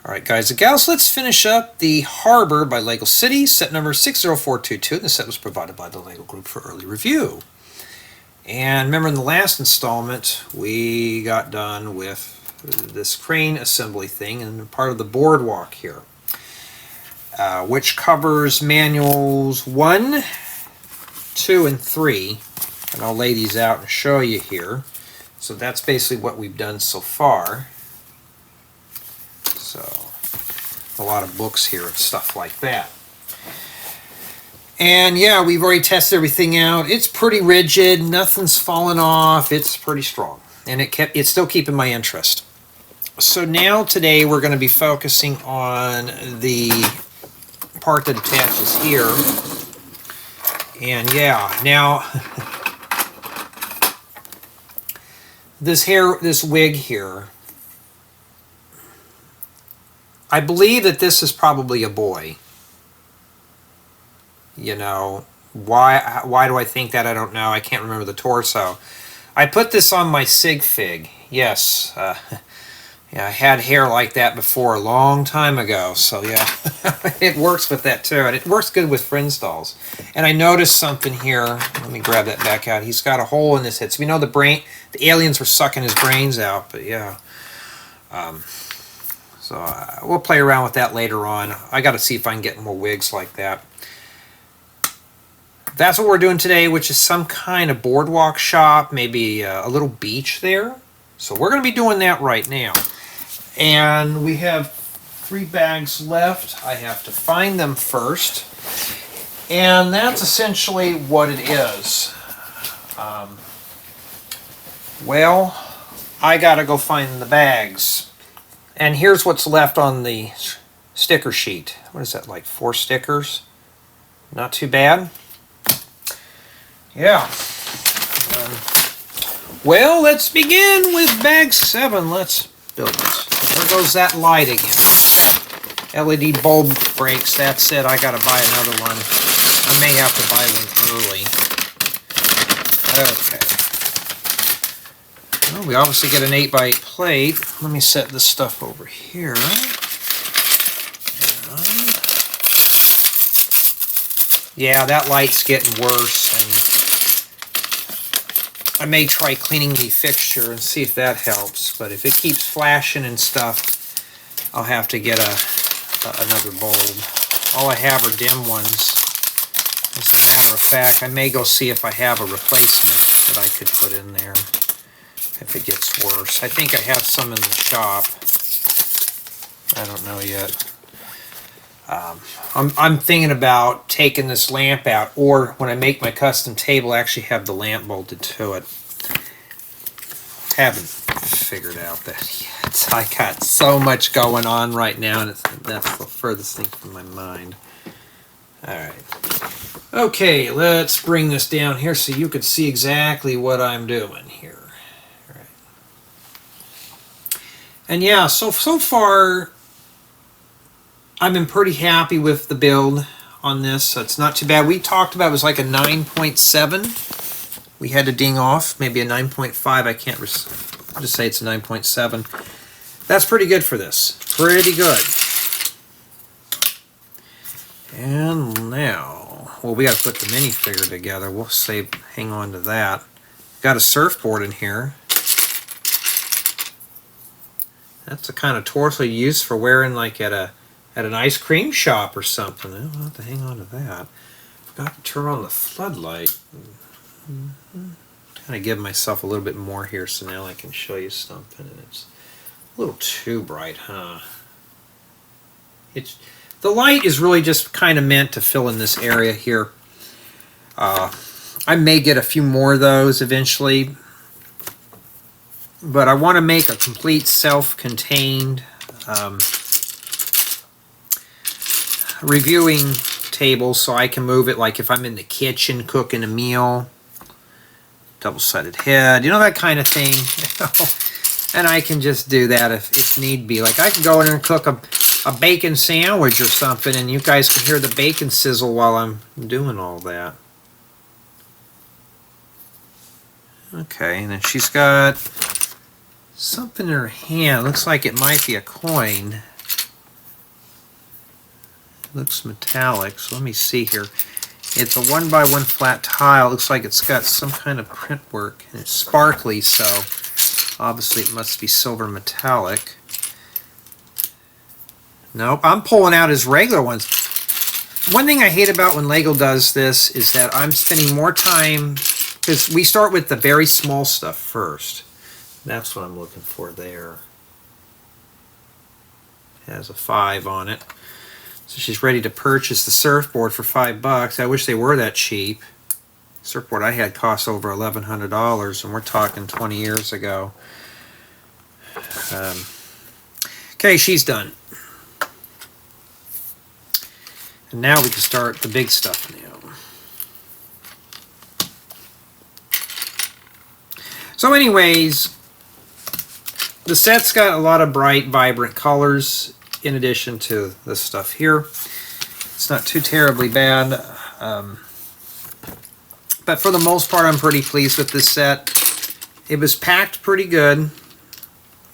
Alright guys and gals, let's finish up the Harbor by LEGO City, set number 60422. The set was provided by the LEGO Group for early review. And remember in the last installment, we got done with this crane assembly thing and part of the boardwalk here, which covers manuals 1, 2, and 3. And I'll lay these out and show you here. So that's basically what we've done so far. So, a lot of books here and stuff like that. And yeah, we've already tested everything out. It's pretty rigid, nothing's fallen off, it's pretty strong. And it's still keeping my interest. So now today we're going to be focusing on the part that attaches here. And yeah, now this wig here, I believe that this is probably a boy. You know, why do I think that? I don't know. I can't remember the torso. I put this on my sig fig. Yes, yeah, I had hair like that before a long time ago. So yeah, it works with that too, and it works good with friends dolls. And I noticed something here. Let me grab that back out. He's got a hole in his head. So we know the aliens were sucking his brains out. But yeah. So we'll play around with that later on. I got to see if I can get more wigs like that. That's what we're doing today, which is some kind of boardwalk shop, maybe a little beach there. So we're going to be doing that right now. And we have 3 bags left. I have to find them first. And that's essentially what it is. Well, I got to go find the bags. And here's what's left on the sticker sheet. What is that, like 4 stickers? Not too bad. Yeah. Well, let's begin with bag 7. Let's build it. There goes that light again. LED bulb breaks. That's it. I gotta buy another one. I may have to buy one early. Okay. Well, we obviously get an 8x8 plate. Let me set this stuff over here. Yeah, that light's getting worse, and I may try cleaning the fixture and see if that helps. But if it keeps flashing and stuff, I'll have to get another bulb. All I have are dim ones. As a matter of fact, I may go see if I have a replacement that I could put in there if it gets worse. I think I have some in the shop. I don't know yet. I'm thinking about taking this lamp out, or when I make my custom table, actually have the lamp bolted to it. Haven't figured out that yet. I got so much going on right now, and that's the furthest thing from my mind. Alright. Okay, let's bring this down here so you can see exactly what I'm doing here. And yeah, so far, I've been pretty happy with the build on this. So it's not too bad. We talked about it was like a 9.7. We had to ding off. Maybe a 9.5. I can't just say it's a 9.7. That's pretty good for this. Pretty good. And now, well, we got to put the minifigure together. We'll hang on to that. Got a surfboard in here. That's the kind of torso you use for wearing like at an ice cream shop or something. I'll have to hang on to that. Forgot to turn on the floodlight. Kind of give myself a little bit more here so now I can show you something. And it's a little too bright, huh? The light is really just kind of meant to fill in this area here. I may get a few more of those eventually. But I want to make a complete self-contained reviewing table so I can move it like if I'm in the kitchen cooking a meal. Double-sided head, you know, that kind of thing. And I can just do that if need be. Like I can go in there and cook a bacon sandwich or something, and you guys can hear the bacon sizzle while I'm doing all that. Okay, and then she's got something in her hand. Looks like it might be a coin. looks metallic, so let me see here. It's a 1x1 flat tile. Looks like it's got some kind of print work, and it's sparkly, so obviously it must be silver metallic. Nope, I'm pulling out his regular ones. One thing I hate about when Lego does this is that I'm spending more time, because we start with the very small stuff first. That's what I'm looking for there. It has a 5 on it. So she's ready to purchase the surfboard for $5. I wish they were that cheap. The surfboard I had cost over $1,100, and we're talking 20 years ago. Okay, she's done. And now we can start the big stuff now. So anyways, the set's got a lot of bright, vibrant colors in addition to this stuff here. It's not too terribly bad. But for the most part, I'm pretty pleased with this set. It was packed pretty good, you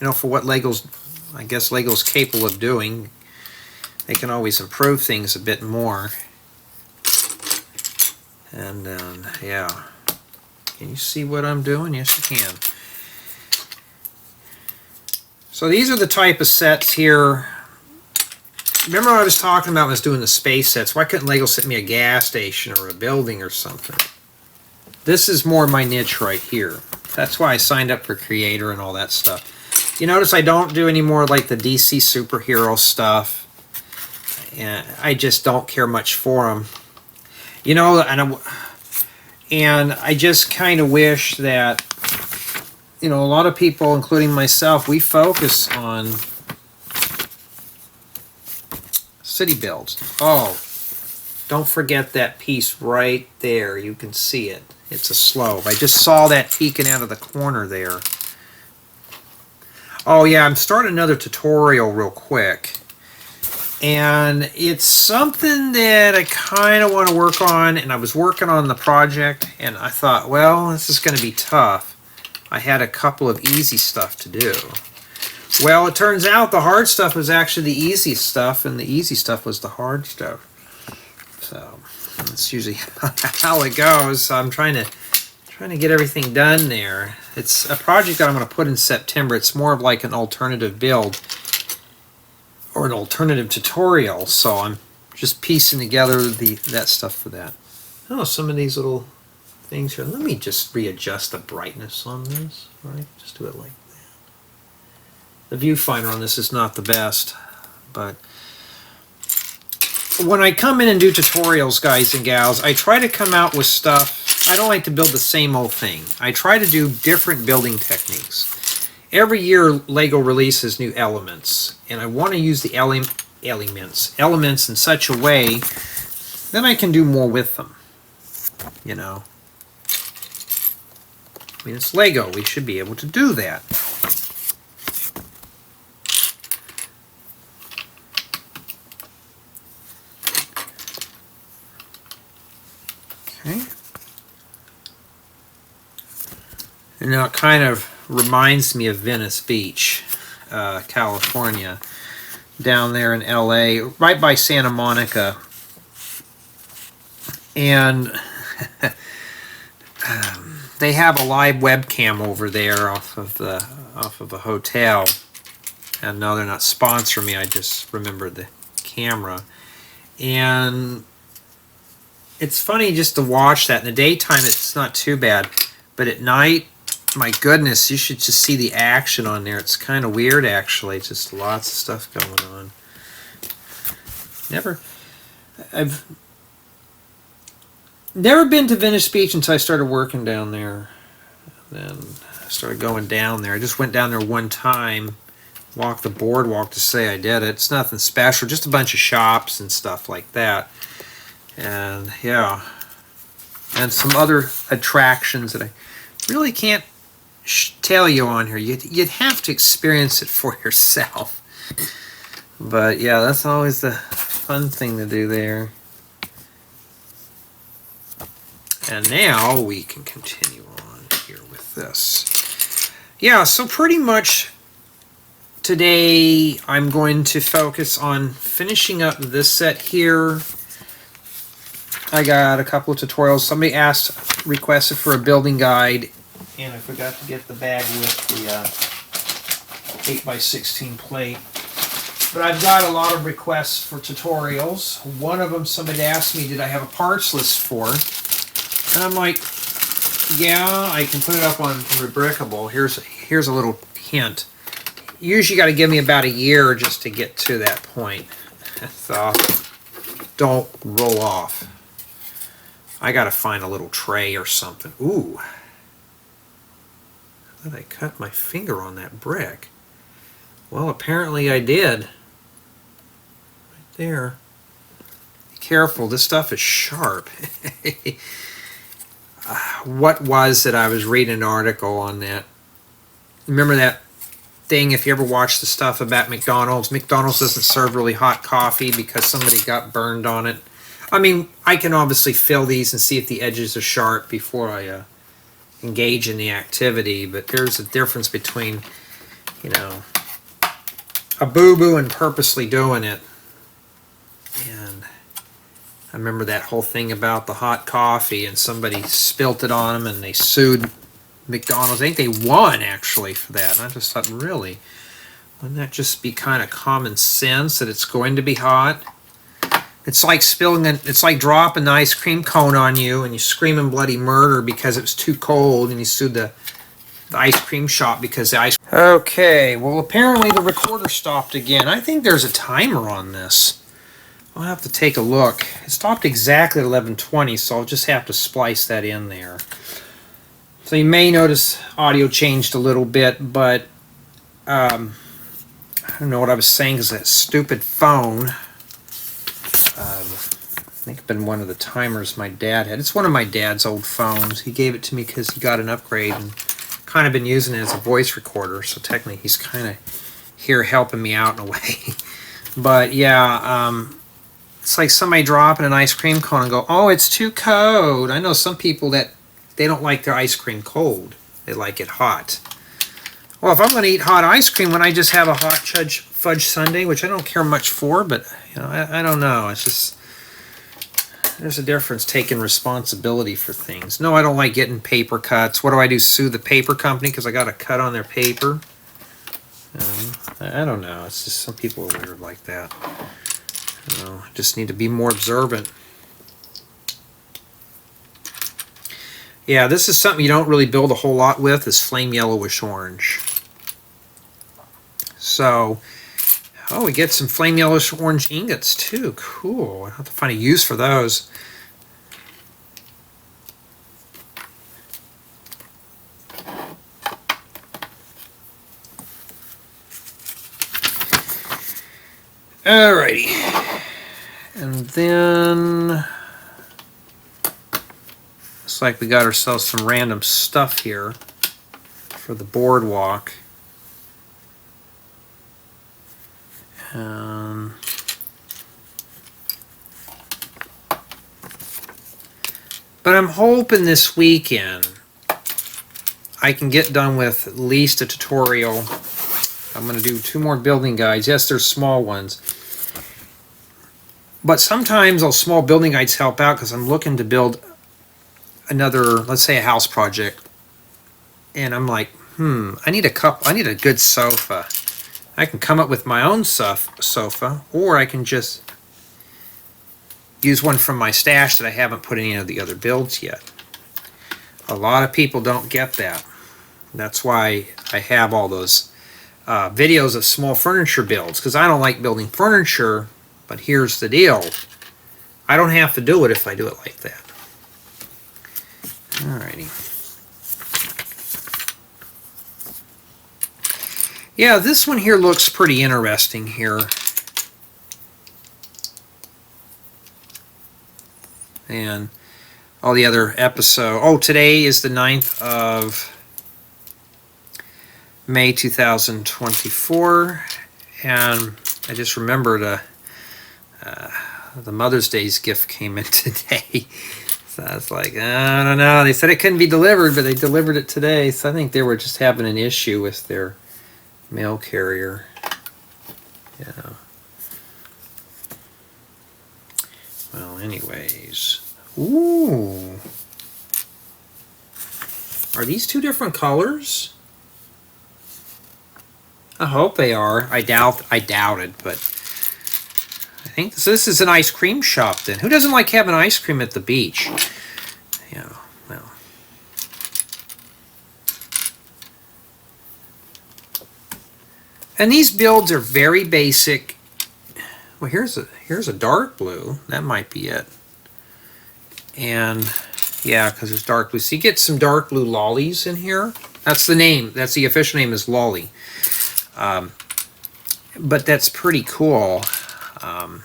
know, for what I guess Lego's capable of doing. They can always improve things a bit more. And yeah. Can you see what I'm doing? Yes, you can. So these are the type of sets here. Remember what I was talking about when I was doing the space sets? Why couldn't Lego set me a gas station or a building or something? This is more my niche right here. That's why I signed up for Creator and all that stuff. You notice I don't do any more like the DC superhero stuff. And I just don't care much for them. You know, and I just kind of wish that, you know, a lot of people, including myself, we focus on city builds. Oh, don't forget that piece right there. You can see it. It's a slope. I just saw that peeking out of the corner there. Oh yeah, I'm starting another tutorial real quick. And it's something that I kind of want to work on, and I was working on the project, and I thought, well, this is going to be tough. I had a couple of easy stuff to do. Well, it turns out the hard stuff was actually the easiest stuff, and the easy stuff was the hard stuff. So that's usually how it goes. So I'm trying to get everything done there. It's a project that I'm going to put in September. It's more of like an alternative build or an alternative tutorial. So I'm just piecing together that stuff for that. Oh, some of these little things here. Let me just readjust the brightness on this. All right, just do it like that. The viewfinder on this is not the best, but when I come in and do tutorials, guys and gals, I try to come out with stuff. I don't like to build the same old thing. I try to do different building techniques. Every year, Lego releases new elements, and I want to use the elements in such a way that I can do more with them. You know, I mean, it's Lego. We should be able to do that. Okay. And now it kind of reminds me of Venice Beach, California, down there in LA, right by Santa Monica. And they have a live webcam over there off of a hotel. And no, they're not sponsoring me. I just remember the camera. And it's funny just to watch that. In the daytime, it's not too bad. But at night, my goodness, you should just see the action on there. It's kind of weird, actually. It's just lots of stuff going on. I've never been to Venice Beach until I started working down there. Then I started going down there. I just went down there one time, walked the boardwalk to say I did it. It's nothing special, just a bunch of shops and stuff like that. And yeah, and some other attractions that I really can't tell you on here. You'd have to experience it for yourself. But yeah, that's always the fun thing to do there. And now we can continue on here with this. Yeah, so pretty much today I'm going to focus on finishing up this set here. I got a couple of tutorials. Somebody requested for a building guide, and I forgot to get the bag with the 8x16 plate. But I've got a lot of requests for tutorials. One of them, somebody asked me, did I have a parts list for? And I'm like, yeah, I can put it up on Rebrickable. Here's a little hint. Usually got to give me about a year just to get to that point. So don't roll off. I got to find a little tray or something. Ooh. I thought I cut my finger on that brick. Well, apparently I did. Right there. Be careful, this stuff is sharp. What was it? I was reading an article on that. Remember that thing, if you ever watch the stuff about McDonald's doesn't serve really hot coffee because somebody got burned on it. I mean, I can obviously fill these and see if the edges are sharp before I engage in the activity, but there's a difference between, you know, a boo-boo and purposely doing it. And I remember that whole thing about the hot coffee, and somebody spilt it on them and they sued McDonald's. I think they won actually for that. And I just thought, really, wouldn't that just be kind of common sense that it's going to be hot? It's like it's like dropping the ice cream cone on you and you screaming bloody murder because it was too cold, and you sued the ice cream shop because the ice. Okay, well apparently the recorder stopped again. I think there's a timer on this. I'll have to take a look. It stopped exactly at 11:20, so I'll just have to splice that in there. So you may notice audio changed a little bit, but I don't know what I was saying because that stupid phone. I think it's been one of the timers my dad had. It's one of my dad's old phones. He gave it to me because he got an upgrade and kind of been using it as a voice recorder. So technically he's kind of here helping me out in a way. But yeah, it's like somebody dropping an ice cream cone and go, oh, it's too cold. I know some people that they don't like their ice cream cold. They like it hot. Well, if I'm going to eat hot ice cream when I just have a hot fudge sundae, which I don't care much for, but you know, I don't know. It's just, there's a difference taking responsibility for things. No, I don't like getting paper cuts. What do I do? Sue the paper company because I got a cut on their paper? I don't know. It's just some people are weird like that. You know, just need to be more observant. Yeah, this is something you don't really build a whole lot with, is flame yellowish orange. So, oh, we get some flame yellowish orange ingots too. Cool. I'll have to find a use for those. Alrighty. And then looks like we got ourselves some random stuff here for the boardwalk. But I'm hoping this weekend I can get done with at least a tutorial. I'm going to do 2 more building guides. Yes, they're small ones. But sometimes those small building guides help out because I'm looking to build another, let's say a house project. And I'm like, I need a good sofa. I can come up with my own sofa, or I can just use one from my stash that I haven't put in any of the other builds yet. A lot of people don't get that. That's why I have all those videos of small furniture builds, because I don't like building furniture, but here's the deal. I don't have to do it if I do it like that. Alrighty. Yeah, this one here looks pretty interesting here. And all the other episodes. Oh, today is the 9th of May 2024. And I just remembered the Mother's Day's gift came in today. So I was like, I don't know. They said it couldn't be delivered, but they delivered it today. So I think they were just having an issue with their Mail carrier. Yeah. Well, anyways. Ooh. Are these two different colors? I hope they are. I doubt it, but I think so. This is an ice cream shop then. Who doesn't like having ice cream at the beach? Yeah, well. And these builds are very basic. Well, here's a dark blue. That might be it. And yeah, because there's dark blue. So you get some dark blue lollies in here. That's the name. That's the official name is Lolly. But that's pretty cool. But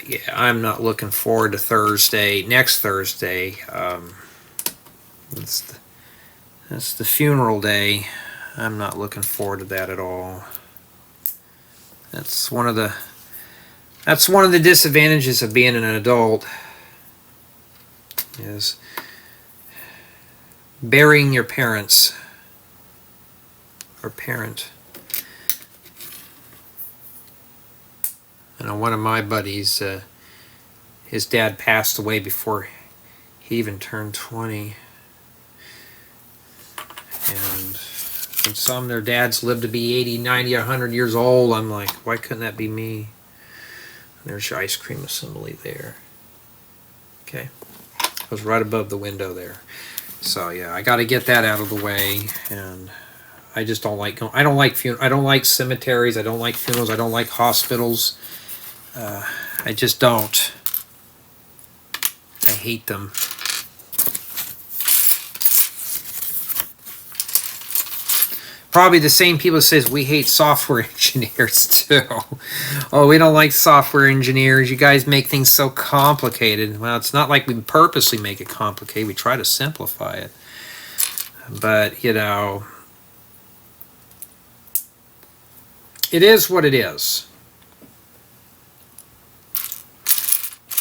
yeah, I'm not looking forward to Thursday. Next Thursday. That's the funeral day. I'm not looking forward to that at all. That's one of the disadvantages of being an adult. Is burying your parents or parent. I know one of my buddies, his dad passed away before he even turned 20. And some their dads lived to be 80, 90, 100 years old. I'm like, why couldn't that be me? There's your ice cream assembly there. Okay. It was right above the window there. So yeah, I got to get that out of the way. And I just don't like going. I don't like cemeteries. I don't like funerals. I don't like hospitals. I just don't. I hate them. Probably the same people that says we hate software engineers too. Oh, we don't like software engineers. You guys make things so complicated. Well, it's not like we purposely make it complicated. We try to simplify it. But, you know, it is what it is.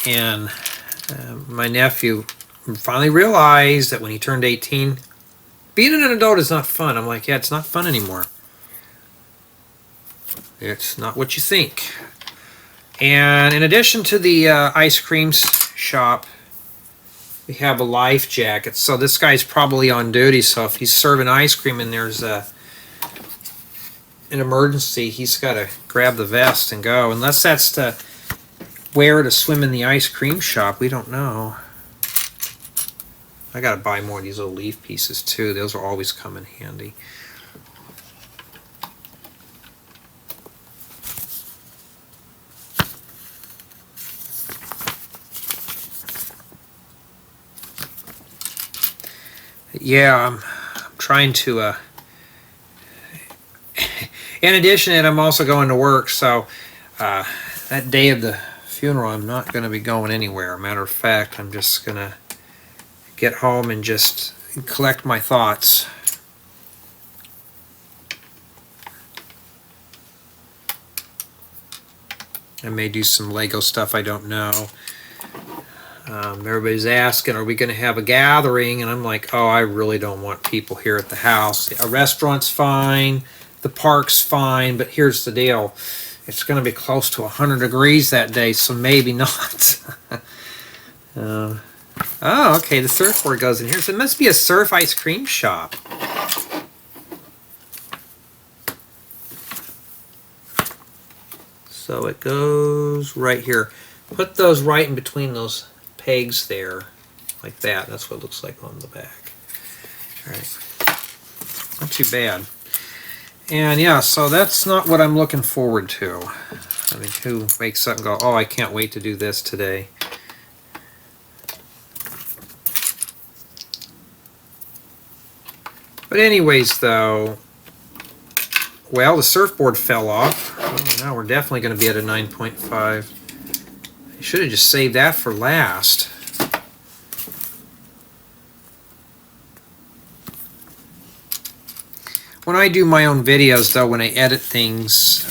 And my nephew finally realized that when he turned 18, being an adult is not fun. I'm like, yeah, it's not fun anymore. It's not what you think. And in addition to the ice cream shop, we have a life jacket. So this guy's probably on duty. So if he's serving ice cream and there's an emergency, he's got to grab the vest and go. Unless that's to wear to swim in the ice cream shop. We don't know. I gotta buy more of these little leaf pieces too. Those will always come in handy. Yeah, I'm trying to in addition to that, I'm also going to work, so that day of the funeral I'm not going to be going anywhere. Matter of fact, I'm just going to get home and just collect my thoughts. I may do some Lego stuff, I don't know. Everybody's asking, are we going to have a gathering? And I'm like, oh, I really don't want people here at the house. A restaurant's fine, the park's fine, but here's the deal. It's going to be close to 100 degrees that day, so maybe not. Oh, okay, the surfboard goes in here. So it must be a surf ice cream shop. So it goes right here. Put those right in between those pegs there, like that. That's what it looks like on the back. All right, not too bad. And yeah, so that's not what I'm looking forward to. I mean, who wakes up and go, oh, I can't wait to do this today. But anyways, though, well, the surfboard fell off. Oh, now we're definitely going to be at a 9.5. I should have just saved that for last. When I do my own videos, though, when I edit things,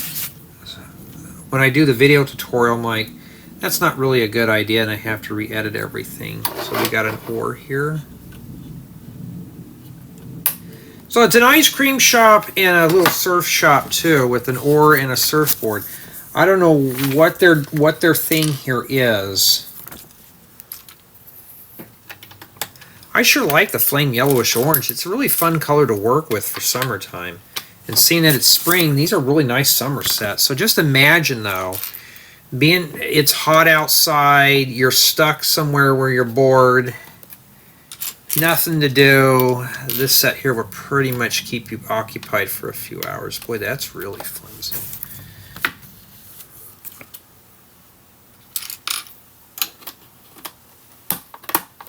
when I do the video tutorial, I'm like, that's not really a good idea, and I have to re-edit everything. So we got an oar here. So it's an ice cream shop and a little surf shop too, with an oar and a surfboard. I don't know what their thing here is. I sure like the flame yellowish orange. It's a really fun color to work with for summertime. And seeing that it's spring, these are really nice summer sets. So just imagine though, it's hot outside, you're stuck somewhere where you're bored, nothing to do. This set here will pretty much keep you occupied for a few hours. Boy, that's really flimsy.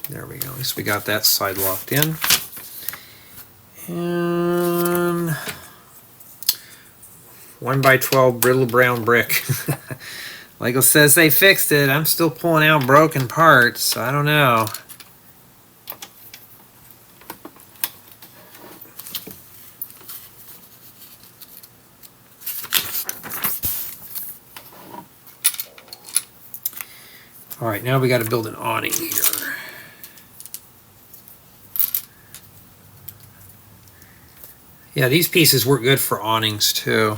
There we go. At least we got that side locked in. And 1x12 brittle brown brick. Lego says they fixed it. I'm still pulling out broken parts, so I don't know. All right, now we got to build an awning here. Yeah, these pieces work good for awnings too.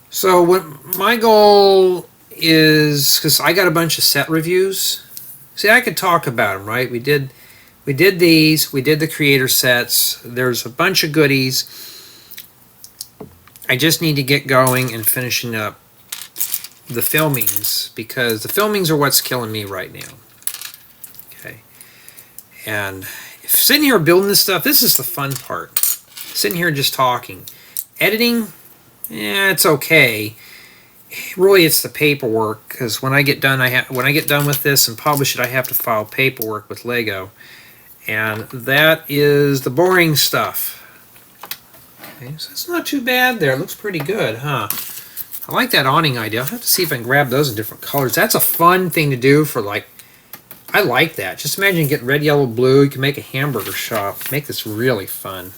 So what my goal is, because I got a bunch of set reviews. See, I could talk about them, right? We did these, we did the creator sets. There's a bunch of goodies. I just need to get going and finishing up the filmings, because the filmings are what's killing me right now. Okay. And sitting here building this stuff, this is the fun part. Sitting here just talking. Editing, yeah, it's okay. Really, it's the paperwork, because when I get done, with this and publish it, I have to file paperwork with Lego, and that is the boring stuff. Okay, so it's not too bad there. It looks pretty good, huh? I like that awning idea. I'll have to see if I can grab those in different colors. That's a fun thing to do for, like, I like that. Just imagine getting red, yellow, blue. You can make a hamburger shop. Make this really fun.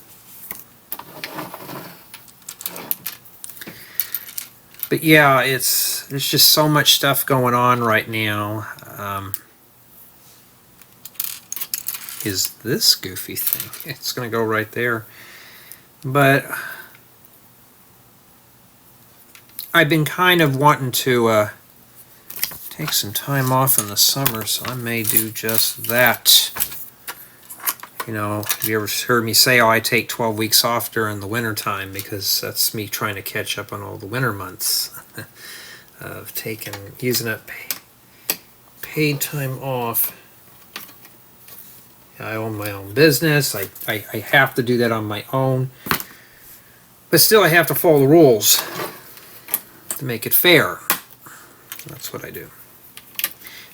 But yeah, there's just so much stuff going on right now. Is this goofy thing? It's going to go right there. But I've been kind of wanting to take some time off in the summer, so I may do just that. You know, have you ever heard me say, oh, I take 12 weeks off during the winter time, because that's me trying to catch up on all the winter months of using up paid time off. I own my own business. I have to do that on my own. But still, I have to follow the rules to make it fair. That's what I do.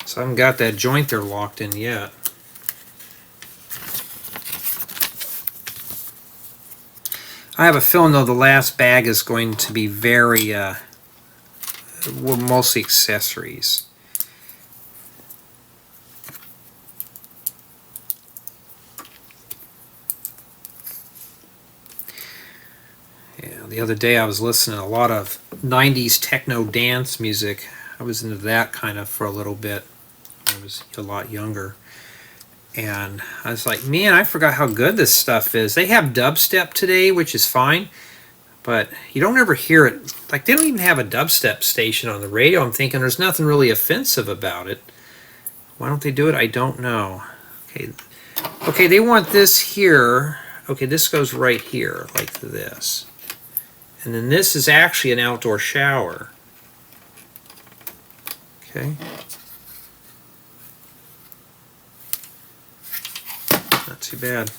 So I haven't got that joint there locked in yet. I have a feeling, though, the last bag is going to be very, well, mostly accessories. Yeah, the other day I was listening to a lot of 90s techno dance music. I was into that kind of for a little bit. I was a lot younger. And I was like, man, I forgot how good this stuff is. They have dubstep today, which is fine, but you don't ever hear it. Like, they don't even have a dubstep station on the radio. I'm thinking there's nothing really offensive about it. Why don't they do it? I don't know. Okay, they want this here. Okay, this goes right here, like this. And then this is actually an outdoor shower. Okay. Not too bad.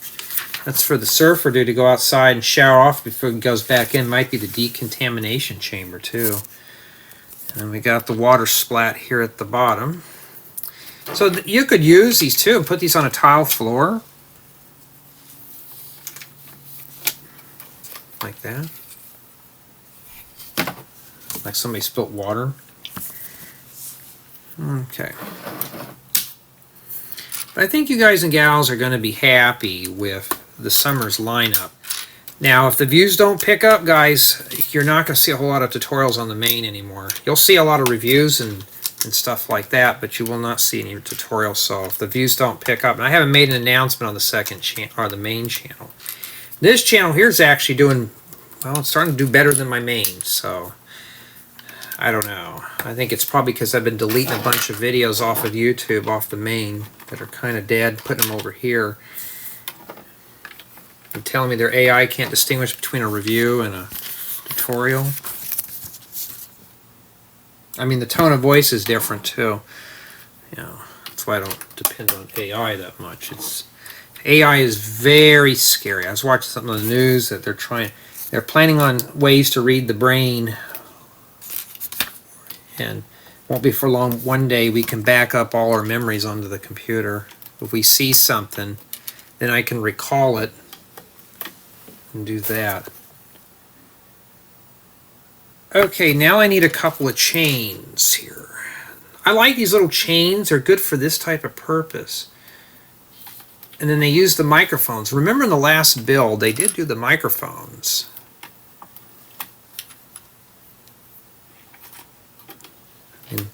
That's for the surfer dude to go outside and shower off before he goes back in. Might be the decontamination chamber too. And we got the water splat here at the bottom. So you could use these too and put these on a tile floor. Like that. Like somebody spilt water. Okay. But I think you guys and gals are going to be happy with the summer's lineup. Now, if the views don't pick up, guys, you're not going to see a whole lot of tutorials on the main anymore. You'll see a lot of reviews and and stuff like that, but you will not see any tutorial. So if the views don't pick up, and I haven't made an announcement on the second channel or the main channel. This channel here is actually doing, well, it's starting to do better than my main, so I don't know. I think it's probably because I've been deleting a bunch of videos off of YouTube, off the main, that are kind of dead, putting them over here. They're telling me their AI can't distinguish between a review and a tutorial. I mean, the tone of voice is different too. You know, that's why I don't depend on AI that much. AI is very scary. I was watching something on the news that they're planning on ways to read the brain, and won't be for long. One day we can back up all our memories onto the computer. If we see something, then I can recall it and do that. Okay, now I need a couple of chains here. I like these little chains. They're good for this type of purpose. And then they use the microphones. Remember in the last build, they did do the microphones. And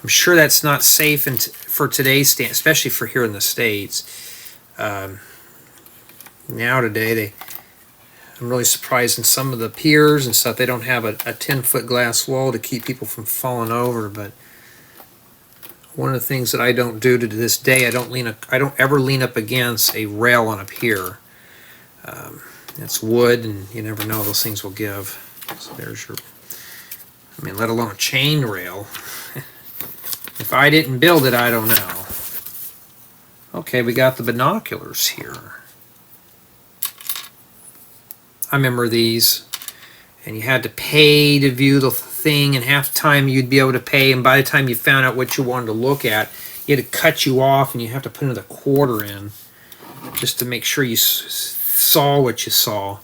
I'm sure that's not safe for today's stand, especially for here in the States. Now today, I'm really surprised in some of the piers and stuff, they don't have a 10-foot glass wall to keep people from falling over. But one of the things that I don't do to this day, I don't ever lean up against a rail on a pier. It's wood, and you never know, those things will give. So there's your, I mean, let alone a chain rail. If I didn't build it, I don't know. Okay, we got the binoculars here. I remember these, and you had to pay to view the thing, and half the time you'd be able to pay, and by the time you found out what you wanted to look at, you had to cut you off, and you have to put another quarter in just to make sure you saw what you saw.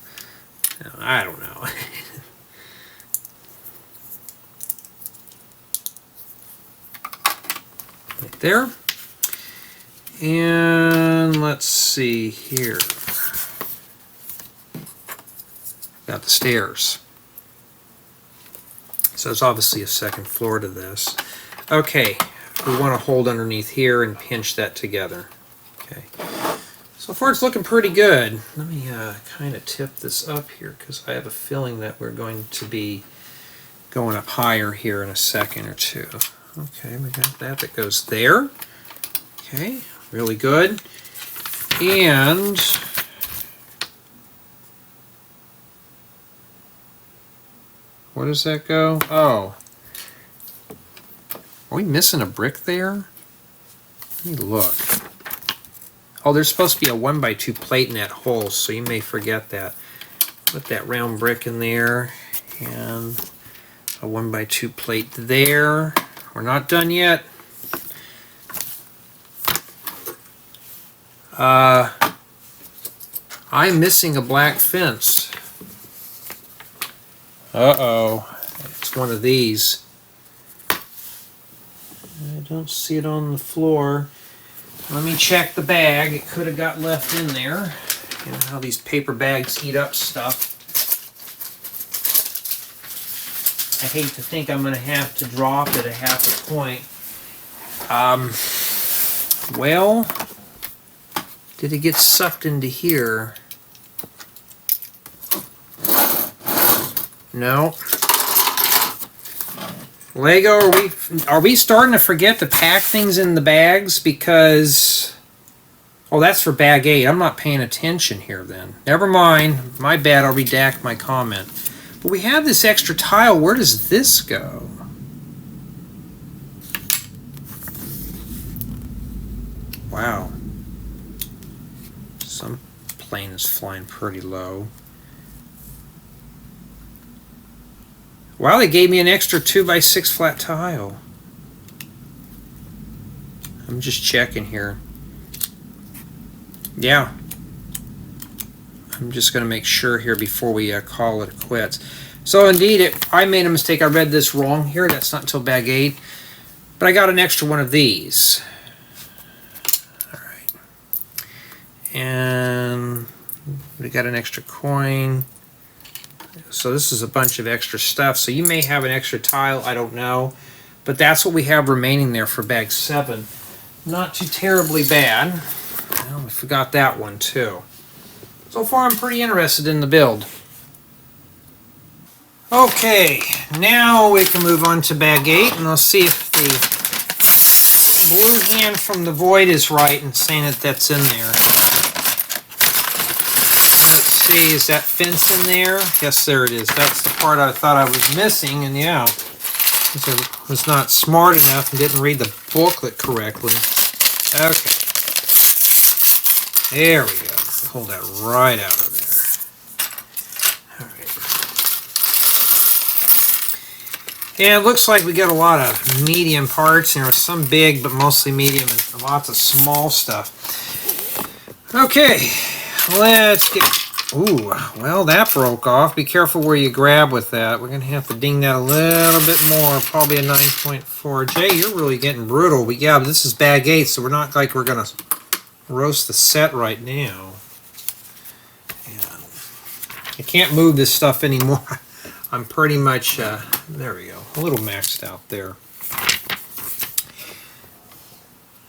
I don't know. Right there. And let's see here. Got the stairs. So there's obviously a second floor to this. Okay, we want to hold underneath here and pinch that together. Okay. So far it's looking pretty good. Let me kind of tip this up here because I have a feeling that we're going to be going up higher here in a second or two. Okay, we got that goes there. Okay, really good. And where does that go? Oh. Are we missing a brick there? Let me look. Oh, there's supposed to be a 1x2 plate in that hole, so you may forget that. Put that round brick in there, and a 1x2 plate there. We're not done yet. I'm missing a black fence. Uh-oh, it's one of these. I don't see it on the floor. Let me check the bag. It could have got left in there. You know how these paper bags eat up stuff. I hate to think I'm going to have to drop it at half a point. Well, did it get sucked into here? No. Lego, are we starting to forget to pack things in the bags? Because, oh, that's for bag 8. I'm not paying attention here then. Never mind. My bad. I'll redact my comment. But we have this extra tile. Where does this go? Wow. Some plane is flying pretty low. Wow, they gave me an extra 2x6 flat tile. I'm just checking here. Yeah. I'm just going to make sure here before we call it quits. So indeed, I made a mistake. I read this wrong here. That's not until bag 8. But I got an extra one of these. All right. And we got an extra coin. So this is a bunch of extra stuff. So you may have an extra tile, I don't know. But that's what we have remaining there for bag 7. Not too terribly bad. Well, we forgot that one too. So far I'm pretty interested in the build. Okay, now we can move on to bag 8, and let's see if the blue hand from the void is right in saying that that's in there. Let's see, is that fence in there? Yes, there it is. That's the part I thought I was missing, and yeah, I was not smart enough and didn't read the booklet correctly. Okay, there we go. Pull that right out of there. Yeah, it looks like we got a lot of medium parts, and there was some big, but mostly medium, and lots of small stuff. Okay, let's get... Ooh, well, that broke off. Be careful where you grab with that. We're going to have to ding that a little bit more, probably a 9.4. Jay, you're really getting brutal. But yeah, but this is bag 8, so we're not like we're going to roast the set right now. And I can't move this stuff anymore. I'm pretty much, there we go, a little maxed out there.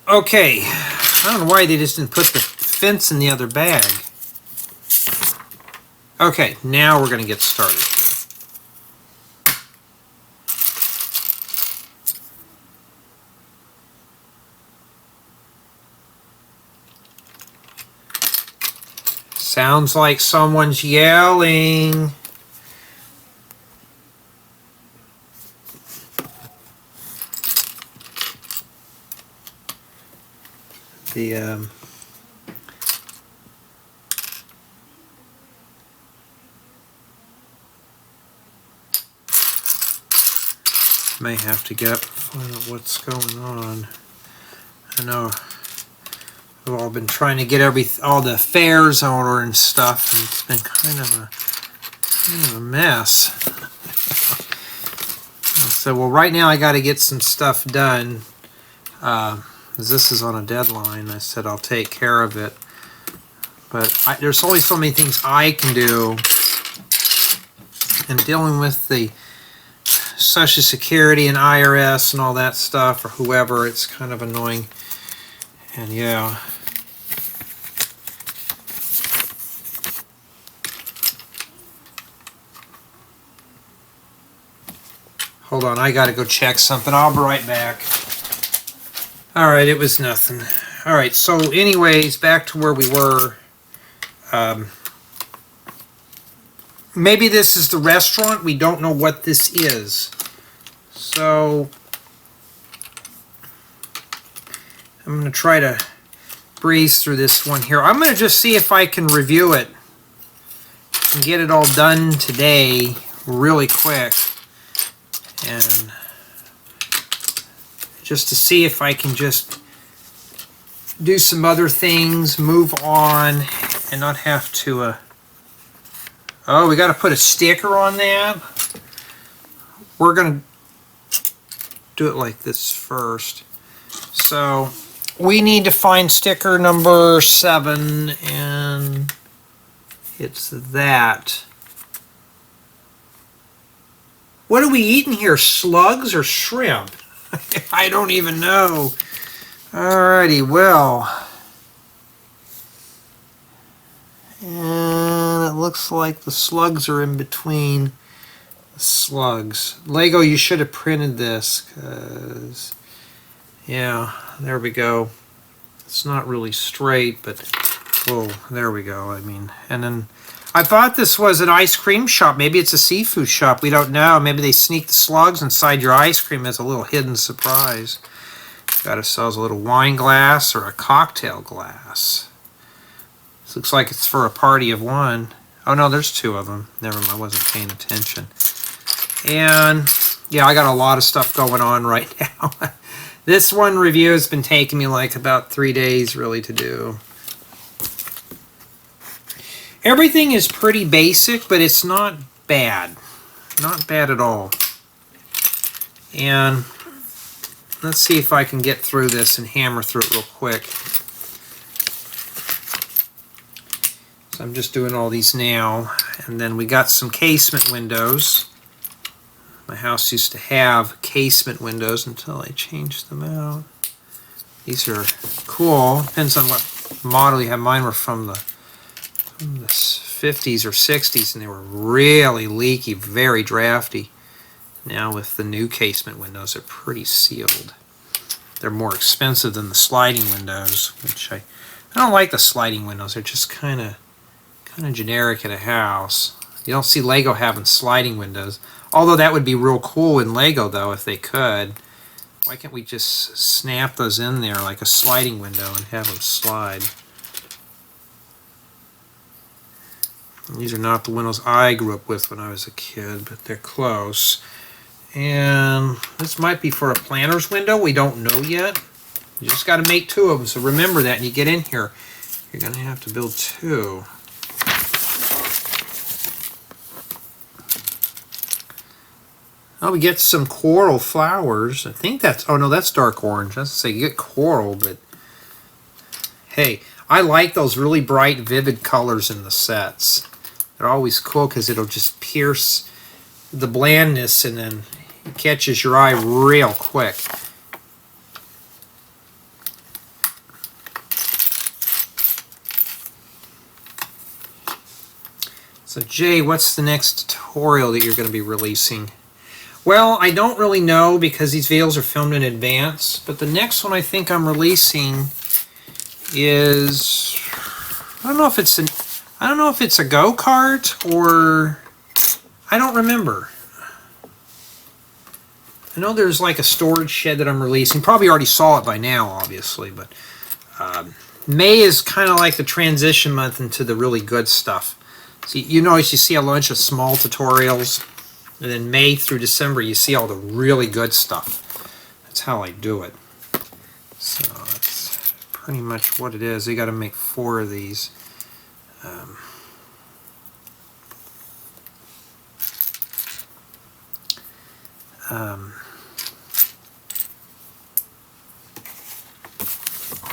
Okay, I don't know why they just didn't put the fence in the other bag. Okay, now we're going to get started here. Sounds like someone's yelling. May have to find out what's going on. I know we've all been trying to get all the fares in order and stuff, and it's been kind of a mess. So, well, right now I got to get some stuff done. This is on a deadline. I said I'll take care of it, but there's only so many things I can do, and dealing with the Social Security and IRS and all that stuff, or whoever, it's kind of annoying. And yeah, hold on, I gotta go check something. I'll be right back. Alright, it was nothing. Alright, so anyways, back to where we were. Maybe this is the restaurant. We don't know what this is. So I'm going to try to breeze through this one here. I'm going to just see if I can review it and get it all done today really quick. And just to see if I can just do some other things, move on, and not have to... Oh, we got to put a sticker on that. We're going to do it like this first. So we need to find sticker number 7, and it's that. What are we eating here? Slugs or shrimp? I don't even know. Alrighty, well. And it looks like the slugs are in between the slugs. Lego, you should have printed this, because, yeah, there we go. It's not really straight, but, whoa, there we go. I mean, and then I thought this was an ice cream shop. Maybe it's a seafood shop. We don't know. Maybe they sneak the slugs inside your ice cream as a little hidden surprise. Got ourselves a little wine glass or a cocktail glass. This looks like it's for a party of one. Oh no, there's 2 of them. Never mind, I wasn't paying attention. And yeah, I got a lot of stuff going on right now. This one review has been taking me like about 3 days really to do. Everything is pretty basic, but it's not bad. Not bad at all. And let's see if I can get through this and hammer through it real quick. So I'm just doing all these now. And then we got some casement windows. My house used to have casement windows until I changed them out. These are cool. Depends on what model you have. Mine were from the 50s or 60s, and they were really leaky, very drafty. Now with the new casement windows, they're pretty sealed. They're more expensive than the sliding windows, which I don't like the sliding windows. They're just kind of generic in a house. You don't see Lego having sliding windows. Although that would be real cool in Lego, though, if they could. Why can't we just snap those in there like a sliding window and have them slide? And these are not the windows I grew up with when I was a kid, but they're close. And this might be for a planter's window. We don't know yet. You just got to make two of them, so remember that when you get in here. You're going to have to build two. Oh, we get some coral flowers. I think that's, oh no, that's dark orange. I was going to say you get coral, but hey, I like those really bright, vivid colors in the sets. They're always cool because it'll just pierce the blandness and then it catches your eye real quick. So Jay, what's the next tutorial that you're going to be releasing? Well, I don't really know because these videos are filmed in advance, but the next one I think I'm releasing is, I don't know if it's a go-kart or I don't remember. I know there's like a storage shed that I'm releasing. Probably already saw it by now, obviously, but May is kind of like the transition month into the really good stuff. So you notice you see a bunch of small tutorials, and then May through December you see all the really good stuff. That's how I do it. So that's pretty much what it is. You got to make 4 of these.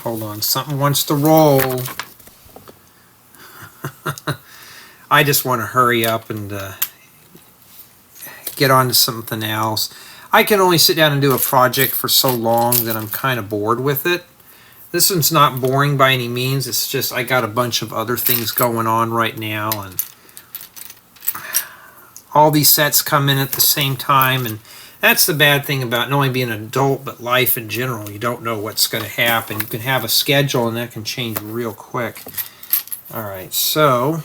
Hold on, something wants to roll. I just want to hurry up and get on to something else. I can only sit down and do a project for so long that I'm kind of bored with it. This one's not boring by any means. It's just I got a bunch of other things going on right now, and all these sets come in at the same time, and that's the bad thing about not only being an adult but life in general. You don't know what's going to happen. You can have a schedule and that can change real quick. Alright, so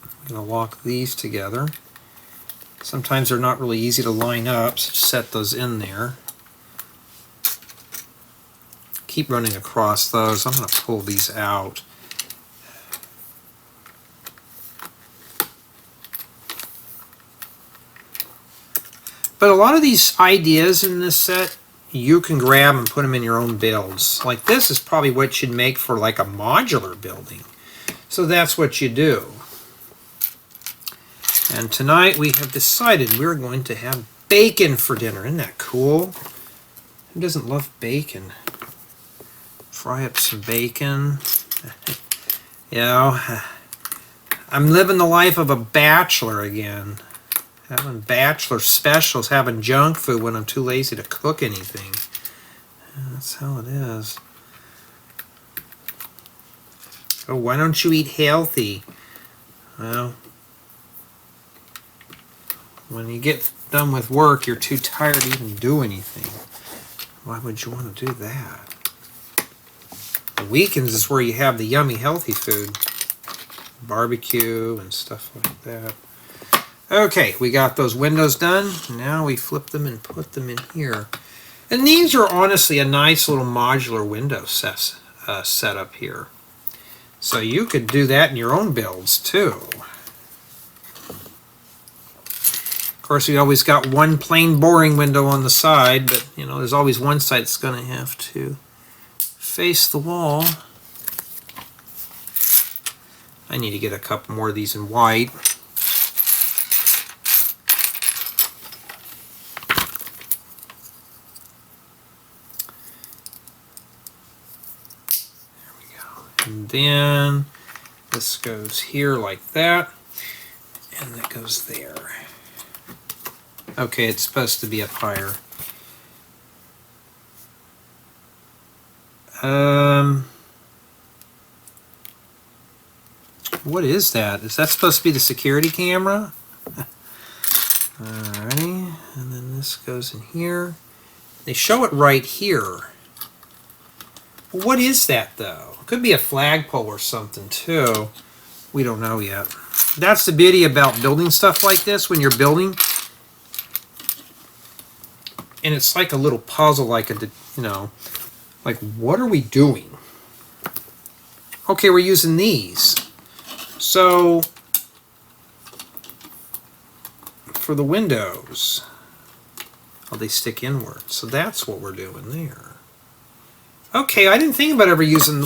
I'm going to lock these together. Sometimes they're not really easy to line up, so just set those in there. Keep running across those. I'm going to pull these out. But a lot of these ideas in this set, you can grab and put them in your own builds. Like this is probably what you'd make for like a modular building. So that's what you do. And tonight we have decided we're going to have bacon for dinner. Isn't that cool? Who doesn't love bacon? Fry up some bacon. You know, I'm living the life of a bachelor again. Having bachelor specials, having junk food when I'm too lazy to cook anything. That's how it is. Oh, why don't you eat healthy? Well, when you get done with work, you're too tired to even do anything. Why would you want to do that? The weekends is where you have the yummy healthy food. Barbecue and stuff like that. Okay, we got those windows done. Now we flip them and put them in here. And these are honestly a nice little modular window setup here. So you could do that in your own builds too. Of course, we always got one plain boring window on the side, but you know, there's always one side that's going to have to face the wall. I need to get a couple more of these in white. And then this goes here like that, and that goes there. Okay, it's supposed to be up higher. What is that? Is that supposed to be the security camera? Alrighty, and then this goes in here. They show it right here. What is that though? It could be a flagpole or something too. We don't know yet. That's the beauty about building stuff like this when you're building. And it's like a little puzzle, like a, you know, like what are we doing? Okay, we're using these. So for the windows, oh, they stick inward. So that's what we're doing there. Okay, I didn't think about ever using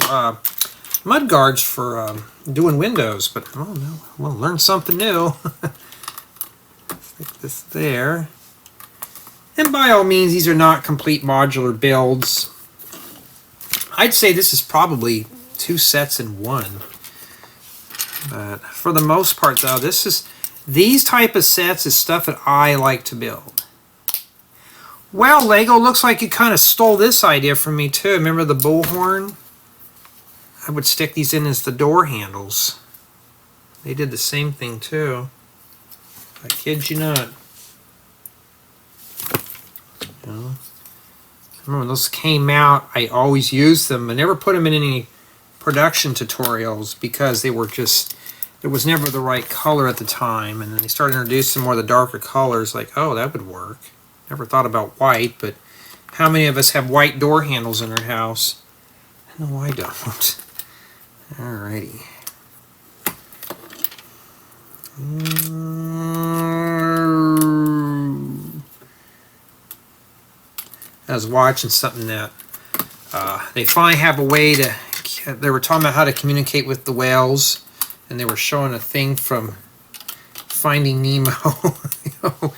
mud guards for doing windows, but oh no, we'll learn something new. Stick this there. And by all means, these are not complete modular builds. I'd say this is probably 2 sets in one. But for the most part, though, these type of sets is stuff that I like to build. Well, Lego, looks like you kind of stole this idea from me too. Remember the bullhorn? I would stick these in as the door handles. They did the same thing too. I kid you not. You know, remember when those came out, I always used them. I never put them in any production tutorials because they were just, it was never the right color at the time. And then they started introducing more of the darker colors, like, oh, that would work. Never thought about white, but how many of us have white door handles in our house? No, I don't. Alrighty. I was watching something that they finally have a way to, they were talking about how to communicate with the whales, and they were showing a thing from Finding Nemo, you know,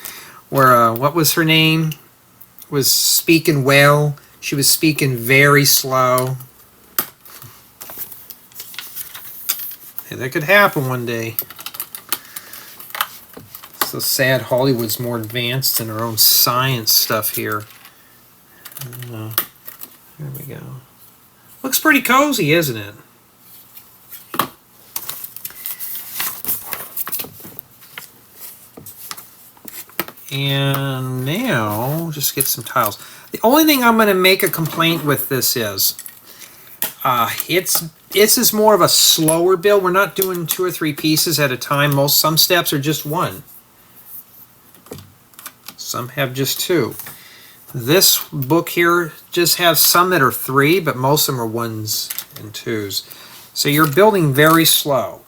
where, what was her name? Was speaking whale. She was speaking very slow. Hey, that could happen one day. So sad Hollywood's more advanced in our own science stuff here. There we go. Looks pretty cozy, isn't it? And now, just get some tiles. The only thing I'm going to make a complaint with this is, this is more of a slower build. We're not doing 2 or 3 pieces at a time. Some steps are just 1. Some have just 2. This book here just has some that are 3, but most of them are 1s and 2s. So you're building very slow.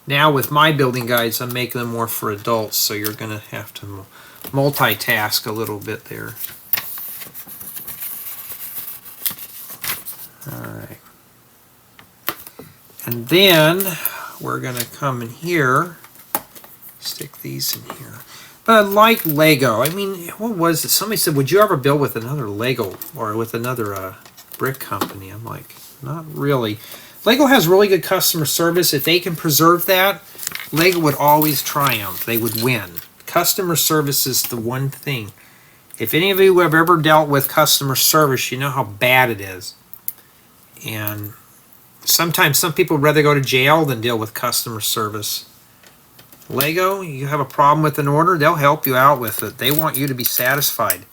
Now with my building guides, I'm making them more for adults, so you're going to have to multitask a little bit there. Alright. And then we're going to come in here, stick these in here. But I like Lego. I mean, what was it? Somebody said, would you ever build with another Lego or with another brick company? I'm like, not really. Lego has really good customer service. If they can preserve that, Lego would always triumph. They would win. Customer service is the one thing. If any of you have ever dealt with customer service, you know how bad it is. And sometimes some people would rather go to jail than deal with customer service. Lego, you have a problem with an order, they'll help you out with it. They want you to be satisfied.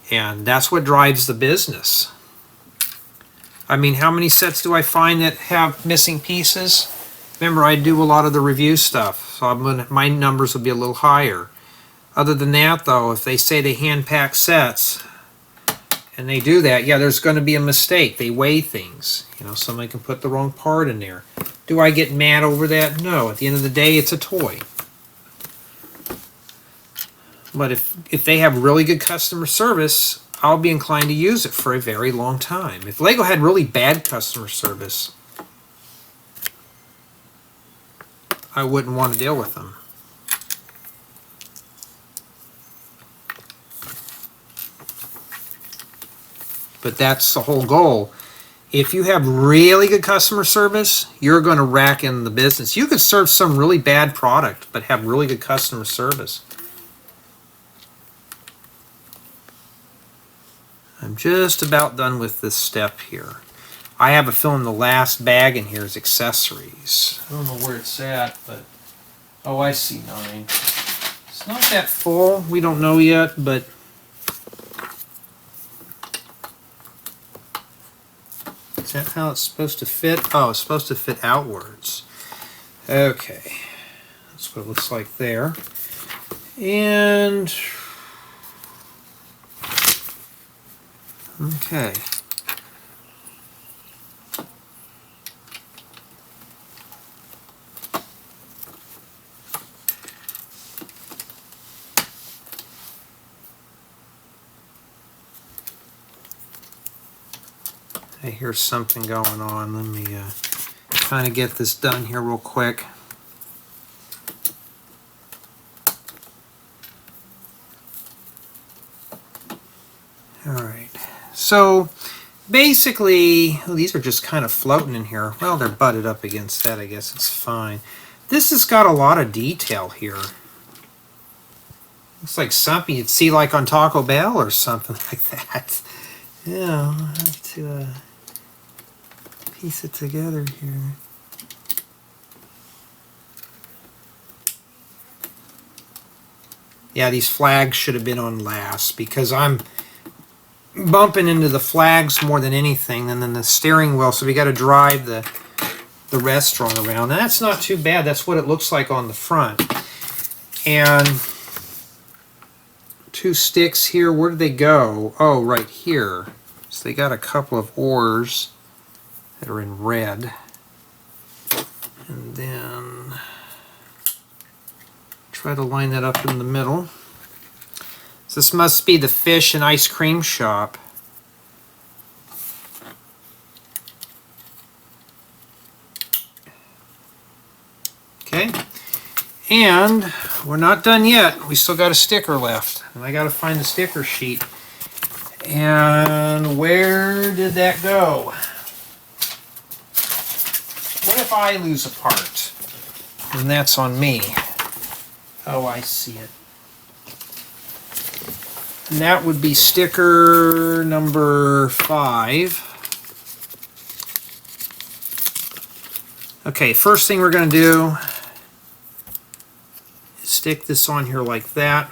And that's what drives the business. I mean, how many sets do I find that have missing pieces? Remember, I do a lot of the review stuff, so my numbers will be a little higher. Other than that, though, if they say they hand-pack sets, and they do that, yeah, there's going to be a mistake. They weigh things. You know, somebody can put the wrong part in there. Do I get mad over that? No. At the end of the day, it's a toy. But if they have really good customer service, I'll be inclined to use it for a very long time. If Lego had really bad customer service, I wouldn't want to deal with them. But that's the whole goal. if you have really good customer service, you're going to rack in the business. You could serve some really bad product, but have really good customer service. I'm just about done with this step here. I have a feeling the last bag in here is accessories. I don't know where it's at, but... Oh, I see 9. It's not that full. We don't know yet, but... Is that how it's supposed to fit? Oh, it's supposed to fit outwards. Okay. That's what it looks like there. And... Okay. I hear something going on. Let me kind of get this done here real quick. All right. So basically, these are just kind of floating in here. Well, they're butted up against that. I guess it's fine. This has got a lot of detail here. Looks like something you'd see like on Taco Bell or something like that. Yeah, I'll have to piece it together here. Yeah, these flags should have been on last because I'm bumping into the flags more than anything, and then the steering wheel, so we got to drive the restaurant around. And that's not too bad. That's what it looks like on the front. And 2 sticks here. Where did they go? Oh, right here. So they got a couple of oars that are in red. And then try to line that up in the middle. So this must be the fish and ice cream shop. Okay. And we're not done yet. We still got a sticker left. And I got to find the sticker sheet. And where did that go? What if I lose a part? And that's on me. Oh, I see it. And that would be sticker number 5. Okay, first thing we're going to do is stick this on here like that.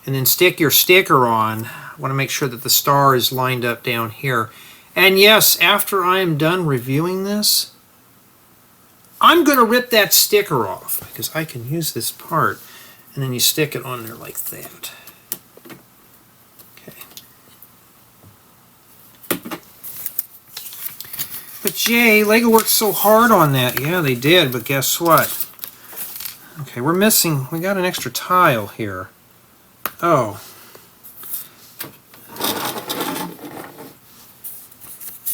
And then stick your sticker on. I want to make sure that the star is lined up down here. And yes, after I am done reviewing this, I'm going to rip that sticker off because I can use this part. And then you stick it on there like that. Okay. But Jay, Lego worked so hard on that. Yeah, they did, but guess what? Okay, we got an extra tile here. Oh.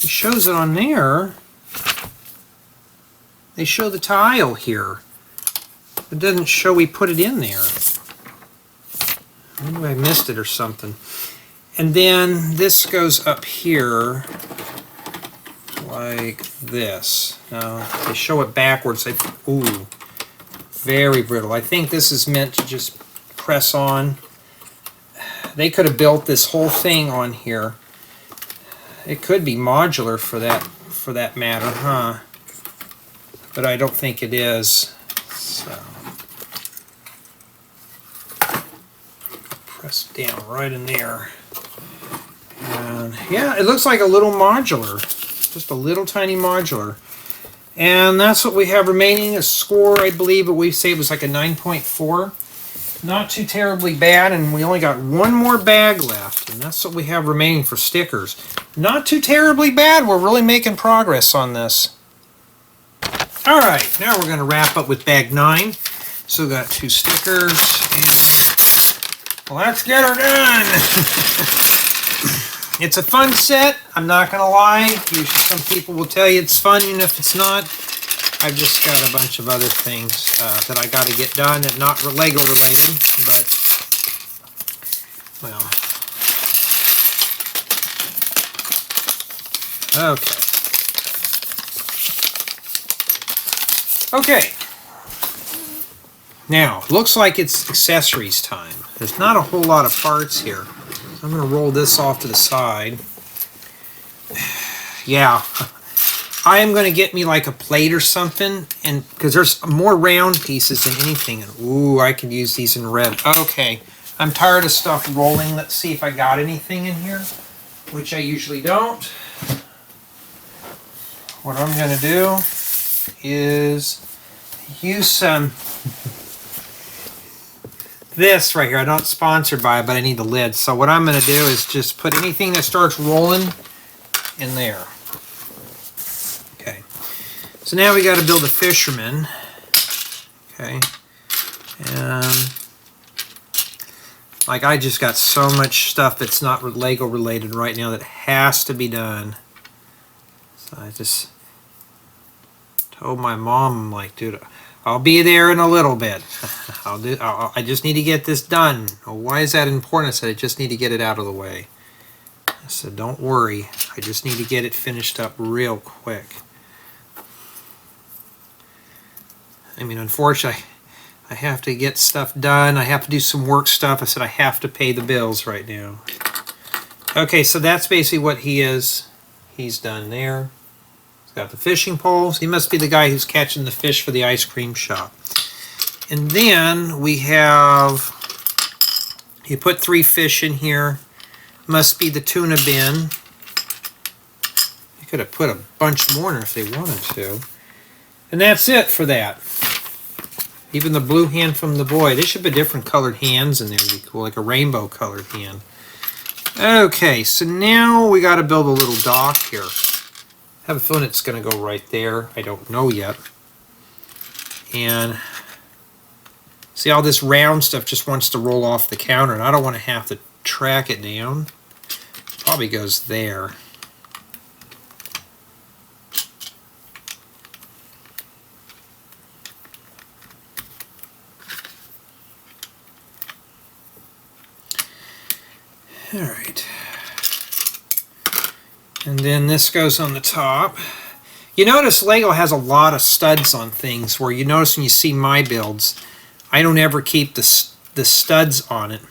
It shows it on there. They show the tile here. It doesn't show we put it in there. Maybe I missed it or something. And then this goes up here like this. Now, they show it backwards. Ooh, very brittle. I think this is meant to just press on. They could have built this whole thing on here. It could be modular for that matter, huh? But I don't think it is. So press down right in there. And yeah, it looks like a little modular. Just a little tiny modular. And that's what we have remaining. A score, I believe, we say it was like a 9.4. Not too terribly bad, and we only got one more bag left, and that's what we have remaining for stickers. Not too terribly bad. We're really making progress on this. All right, now we're going to wrap up with bag 9. So we've got 2 stickers, and well, let's get her done. It's a fun set. I'm not going to lie. Usually some people will tell you it's fun, even if it's not. I've just got a bunch of other things that I got to get done that not Lego related, but well. Okay. Okay. Now, looks like it's accessories time. There's not a whole lot of parts here. I'm going to roll this off to the side. Yeah. I am going to get me like a plate or something, and because there's more round pieces than anything. Ooh, I could use these in red. Okay, I'm tired of stuff rolling. Let's see if I got anything in here, which I usually don't. What I'm going to do is use some this right here. I'm not sponsored by it, but I need the lid. So what I'm going to do is just put anything that starts rolling in there. Okay. So now we got to build a fisherman. Okay. And like I just got so much stuff that's not Lego related right now that has to be done. So I just told my mom, I'm like, dude, I'll be there in a little bit. I just need to get this done. Oh, why is that important? I said, I just need to get it out of the way. I said, don't worry. I just need to get it finished up real quick. I mean, unfortunately, I have to get stuff done. I have to do some work stuff. I said, I have to pay the bills right now. Okay, so that's basically what he is. He's done there. He's got the fishing poles. He must be the guy who's catching the fish for the ice cream shop. And then we have, he put 3 fish in here. Must be the tuna bin. You could have put a bunch more in if they wanted to. And that's it for that. Even the blue hand from the boy. They should be different colored hands in there. Would be cool, like a rainbow colored hand. Okay, so now we got to build a little dock here. I have a feeling it's going to go right there. I don't know yet. And see, all this round stuff just wants to roll off the counter, and I don't want to have to track it down. Probably goes there. All right. And then this goes on the top. You notice Lego has a lot of studs on things, where you notice when you see my builds, I don't ever keep the studs on it.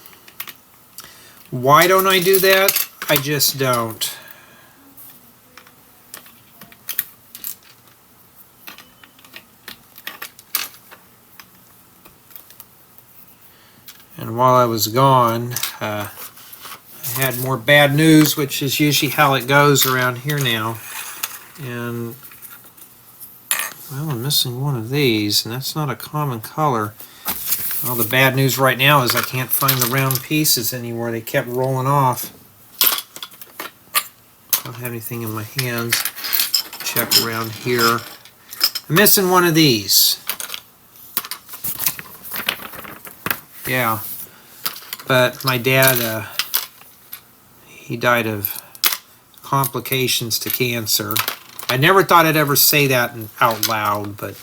Why don't I do that? I just don't. And while I was gone, I had more bad news, which is usually how it goes around here now. And, well, I'm missing one of these, and that's not a common color. Well, the bad news right now is I can't find the round pieces anywhere. They kept rolling off. I don't have anything in my hands. Check around here. I'm missing one of these. Yeah. But my dad, he died of complications to cancer. I never thought I'd ever say that out loud, but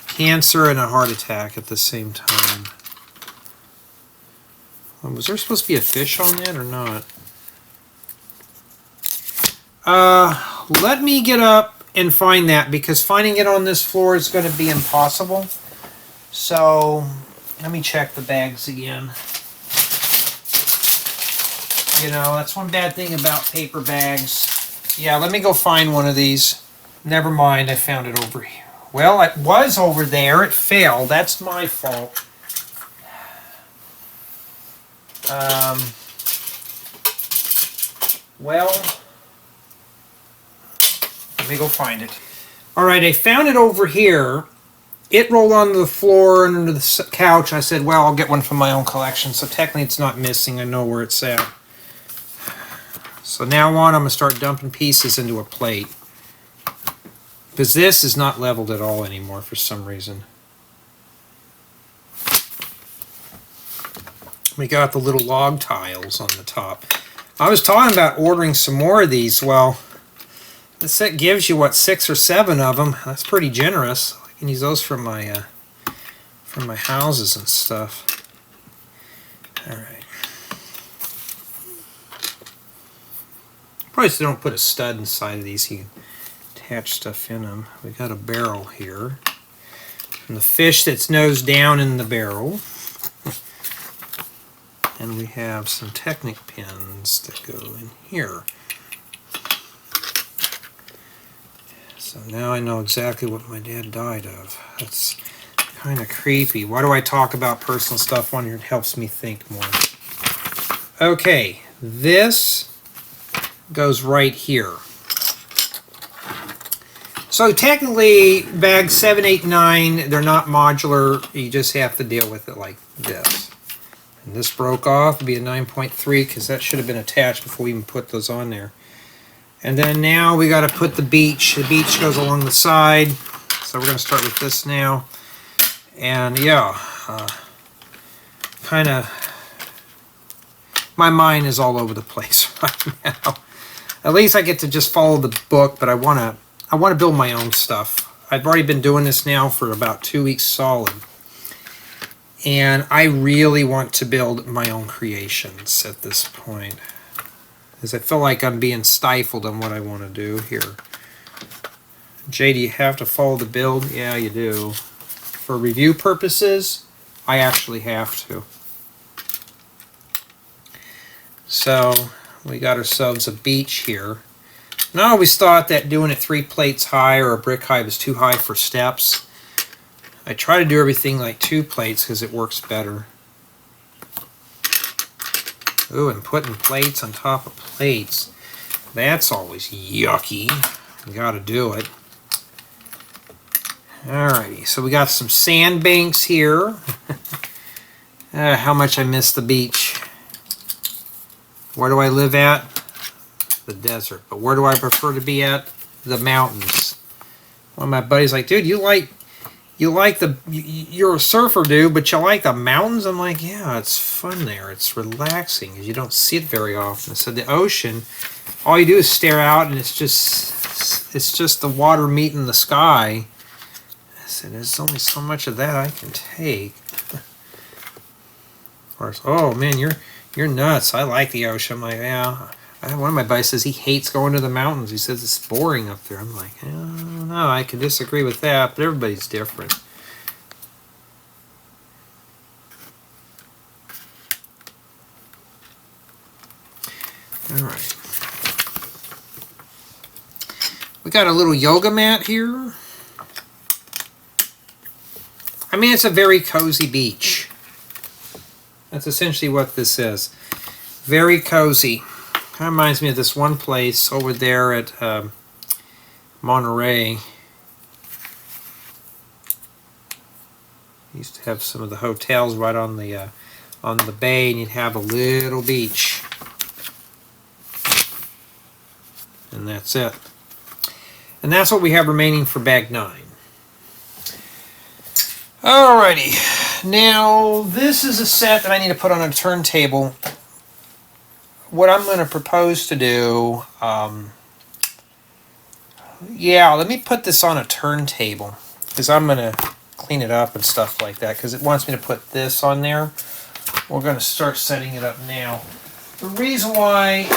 cancer and a heart attack at the same time. Was there supposed to be a fish on that or not? Let me get up and find that, because finding it on this floor is going to be impossible. So let me check the bags again. You know, that's one bad thing about paper bags. Yeah, let me go find one of these. Never mind, I found it over here. Well, it was over there. It fell. That's my fault. Well, let me go find it. All right, I found it over here. It rolled onto the floor and under the couch. I said, well, I'll get one from my own collection. So technically it's not missing. I know where it's at. So now on, I'm going to start dumping pieces into a plate. Because this is not leveled at all anymore for some reason. We got the little log tiles on the top. I was talking about ordering some more of these. Well, the set gives you, what, 6 or 7 of them. That's pretty generous. I can use those for my houses and stuff. All right. Probably still don't put a stud inside of these. You can attach stuff in them. We got a barrel here. And the fish that's nose down in the barrel. And we have some Technic pins that go in here. So now I know exactly what my dad died of. That's kind of creepy. Why do I talk about personal stuff on here? It helps me think more. Okay, this goes right here. So technically, bags 7, 8, 9, they're not modular. You just have to deal with it like this. And this broke off. It'd be a 9.3 because that should have been attached before we even put those on there. And then now we got to put the beach. The beach goes along the side. So we're going to start with this now. And yeah, kind of, my mind is all over the place right now. At least I get to just follow the book, but I want to build my own stuff. I've already been doing this now for about 2 weeks solid. And I really want to build my own creations at this point. Because I feel like I'm being stifled on what I want to do here. Jay, do you have to follow the build? Yeah, you do. For review purposes, I actually have to. So, we got ourselves a beach here. And I always thought that doing it 3 plates high or a brick high was too high for steps. I try to do everything like 2 plates because it works better. Ooh, and putting plates on top of plates. That's always yucky. You gotta do it. Alrighty, so we got some sandbanks here. How much I miss the beach. Where do I live at? The desert. But where do I prefer to be at? The mountains. One of my buddies like, dude, you're a surfer, dude, but you like the mountains? I'm like, yeah, it's fun there. It's relaxing because you don't see it very often. So the ocean, all you do is stare out, and it's just the water meeting the sky. I said, there's only so much of that I can take. Of course, oh man, you're nuts. I like the ocean. I'm like, yeah. One of my buddies says he hates going to the mountains. He says it's boring up there. I'm like, no, I can disagree with that, but everybody's different. All right. We got a little yoga mat here. I mean, it's a very cozy beach. That's essentially what this is. Very cozy. Kind of reminds me of this one place over there at Monterey. Used to have some of the hotels right on the bay, and you'd have a little beach. And that's it. And that's what we have remaining for bag 9. Alrighty. Now, this is a set that I need to put on a turntable. What I'm going to propose to do, yeah, let me put this on a turntable, because I'm going to clean it up and stuff like that, because it wants me to put this on there. We're going to start setting it up now. The reason why,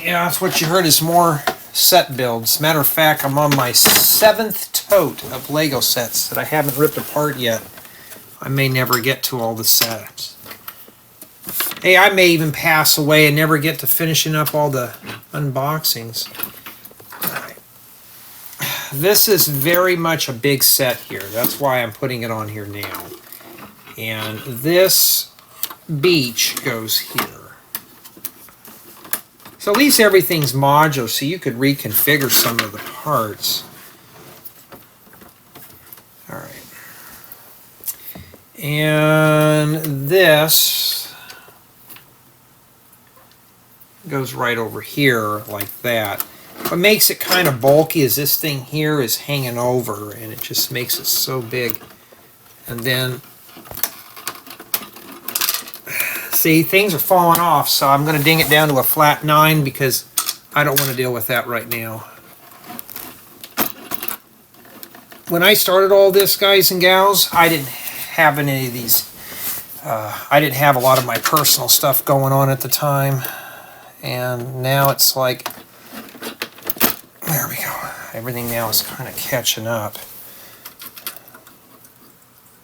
yeah, that's what you heard, is more set builds. Matter of fact, I'm on my 7th tote of Lego sets that I haven't ripped apart yet. I may never get to all the sets. Hey, I may even pass away and never get to finishing up all the unboxings. Alright. This is very much a big set here. That's why I'm putting it on here now. And this beach goes here. So at least everything's modular, so you could reconfigure some of the parts. Alright. And this goes right over here like that. What makes it kind of bulky is this thing here is hanging over, and it just makes it so big. And then, see, things are falling off, so I'm going to ding it down to a flat 9 because I don't want to deal with that right now. When I started all this, guys and gals, I didn't have any of these. I didn't have a lot of my personal stuff going on at the time. And now it's like, there we go. Everything now is kind of catching up.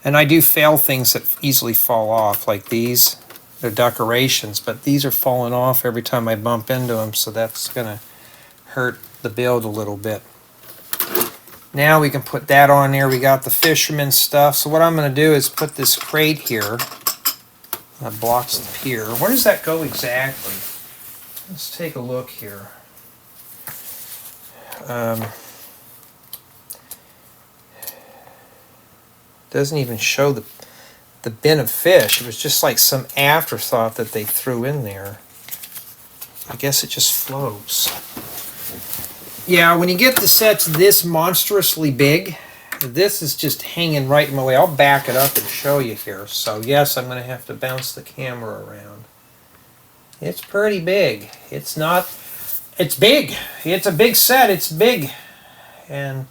And I do fail things that easily fall off, like these. They're decorations, but these are falling off every time I bump into them, so that's going to hurt the build a little bit. Now we can put that on there. We got the fisherman stuff. So what I'm going to do is put this crate here that blocks the pier. Where does that go exactly? Let's take a look here. Doesn't even show the bin of fish. It was just like some afterthought that they threw in there. I guess it just floats. Yeah, when you get the sets this monstrously big, this is just hanging right in my way. I'll back it up and show you here. So yes, I'm going to have to bounce the camera around. It's pretty big. It's big. It's a big set. It's big. And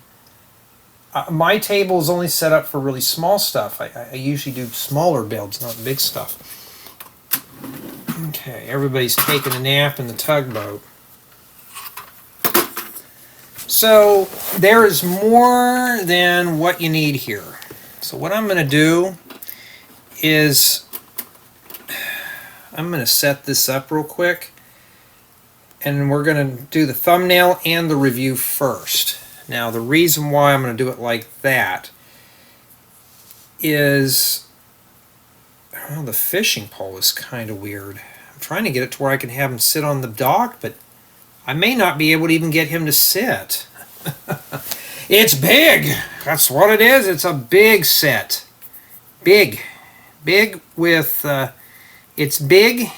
my table is only set up for really small stuff. I usually do smaller builds, not big stuff. Okay, everybody's taking a nap in the tugboat. So there is more than what you need here. So what I'm going to do is I'm going to set this up real quick, and we're going to do the thumbnail and the review first. Now the reason why I'm going to do it like that is, well, the fishing pole is kind of weird. I'm trying to get it to where I can have him sit on the dock, but I may not be able to even get him to sit. It's big. That's what it is. It's a big set. Big with it's big,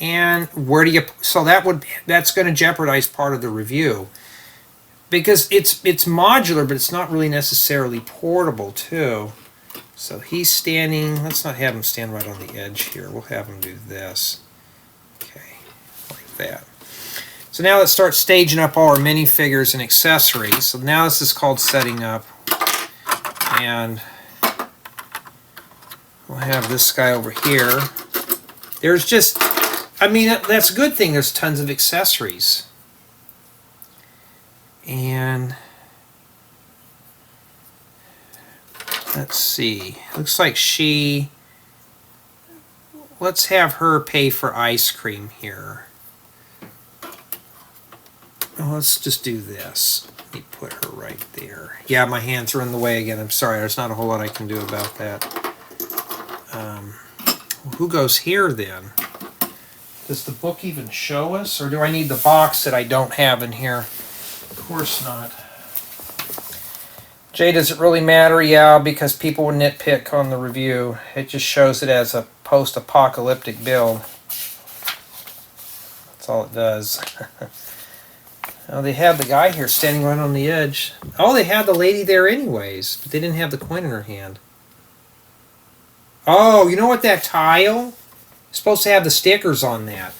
and where do you, so that's going to jeopardize part of the review, because it's modular, but it's not really necessarily portable too. So he's standing, let's not have him stand right on the edge here. We'll have him do this. Okay, like that. So now let's start staging up all our minifigures and accessories. So now this is called setting up. And we'll have this guy over here. There's just, I mean, that's a good thing. There's tons of accessories. And let's see. Looks like let's have her pay for ice cream here. Oh, let's just do this. Let me put her right there. Yeah, my hands are in the way again. I'm sorry. There's not a whole lot I can do about that. Who goes here then? Does the book even show us? Or do I need the box that I don't have in here? Of course not. Jay, does it really matter? Yeah, because people will nitpick on the review. It just shows it as a post-apocalyptic build. That's all it does. Oh, they have the guy here standing right on the edge. Oh, they had the lady there anyways, but they didn't have the coin in her hand. Oh, you know what, that tile? It's supposed to have the stickers on that.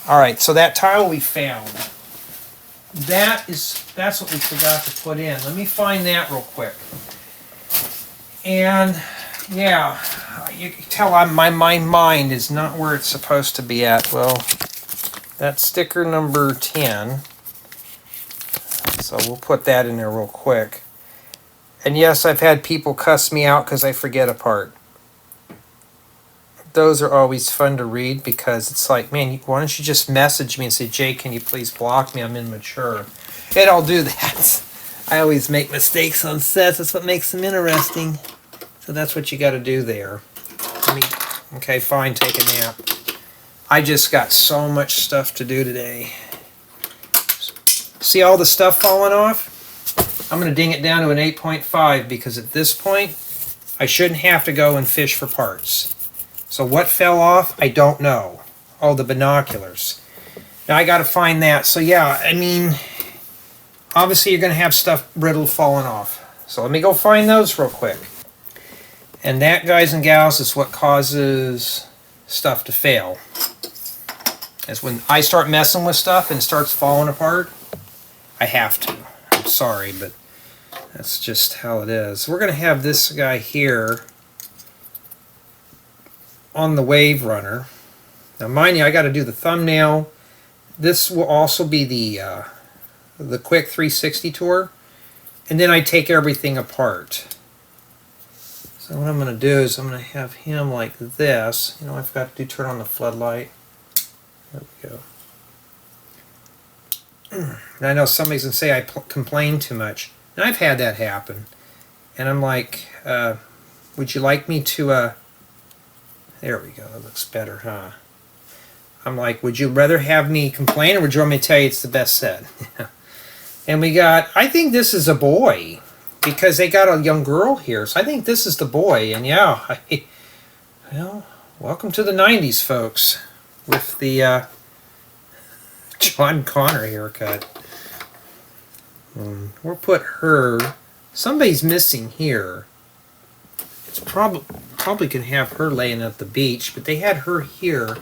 Alright, so that tile we found. That's what we forgot to put in. Let me find that real quick. And yeah, you can tell my mind is not where it's supposed to be at. Well, that's sticker number 10. So we'll put that in there real quick. And yes, I've had people cuss me out because I forget a part. Those are always fun to read, because it's like, man, why don't you just message me and say, Jay, can you please block me? I'm immature. And I'll do that. I always make mistakes on sets. That's what makes them interesting. So that's what you got to do there. Okay, fine, take a nap. I just got so much stuff to do today. See all the stuff falling off? I'm going to ding it down to an 8.5, because at this point, I shouldn't have to go and fish for parts. So what fell off? I don't know. Oh, the binoculars. Now I got to find that. So yeah, I mean, obviously you're going to have stuff brittle falling off. So let me go find those real quick. And that, guys and gals, is what causes stuff to fail. Is when I start messing with stuff and it starts falling apart, I have to. I'm sorry, but that's just how it is. We're going to have this guy here on the wave runner. Now mind you, I got to do the thumbnail. This will also be the quick 360 tour, and then I take everything apart. So what I'm going to do is I'm going to have him like this. You know, I've got to turn on the floodlight. There we go. And I know somebody's going to say I complain too much. And I've had that happen. And I'm like, would you like me to, there we go, that looks better, huh? I'm like, would you rather have me complain or would you want me to tell you it's the best set? And we got, I think this is a boy, because they got a young girl here. So I think this is the boy. And yeah, well, welcome to the 90s, folks, with the John Connor haircut. We'll put her, somebody's missing here. It's probably can have her laying at the beach, but they had her here.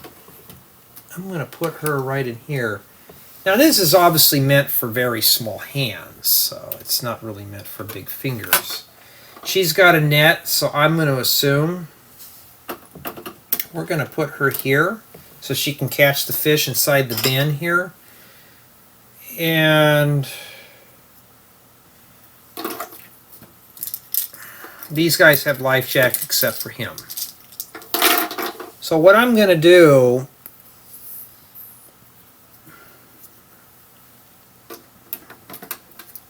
I'm going to put her right in here. Now this is obviously meant for very small hands, so it's not really meant for big fingers. She's got a net, so I'm going to assume we're going to put her here so she can catch the fish inside the bin here. And these guys have life jackets except for him. So what I'm going to do,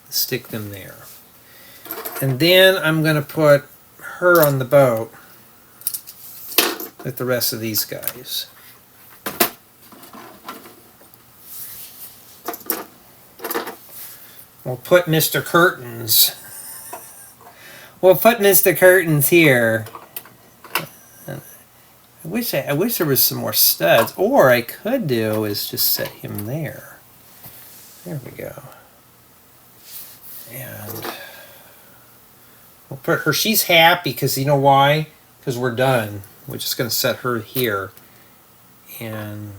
stick them there. And then I'm going to put her on the boat with the rest of these guys. We'll put Mr. Curtains. We'll put Mr. Curtains here. I wish there was some more studs. Or I could do is just set him there. There we go. And we'll put her, she's happy because you know why? Because we're done. We're just going to set her here and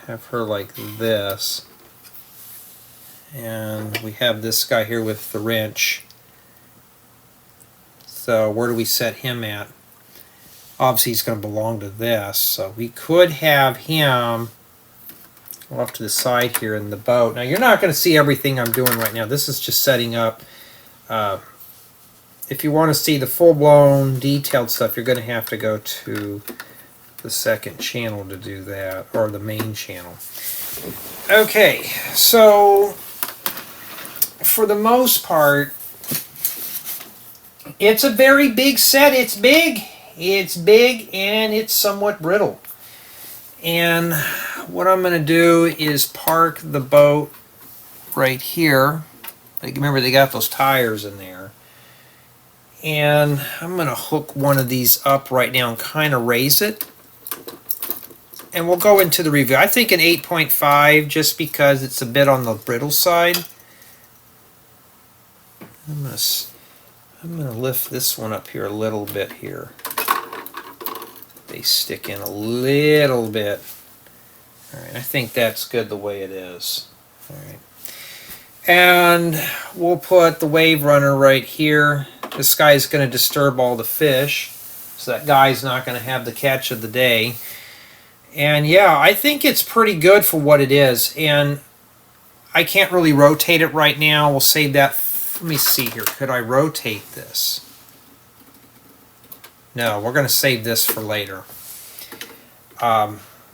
have her like this. And we have this guy here with the wrench. So where do we set him at? Obviously he's going to belong to this. So we could have him off to the side here in the boat. Now you're not going to see everything I'm doing right now. This is just setting up. If you want to see the full-blown detailed stuff, you're going to have to go to the second channel to do that, or the main channel. Okay, so for the most part, it's a very big set. It's big, and it's somewhat brittle. And what I'm going to do is park the boat right here. Remember, they got those tires in there. And I'm going to hook one of these up right now and kind of raise it. And we'll go into the review. I think an 8.5 just because it's a bit on the brittle side. I'm going to lift this one up here a little bit here. They stick in a little bit. Alright, I think that's good the way it is. Alright. And we'll put the wave runner right here. This guy's going to disturb all the fish, so that guy's not going to have the catch of the day. And yeah, I think it's pretty good for what it is. And I can't really rotate it right now. We'll save that. Let me see here. Could I rotate this? No, we're going to save this for later.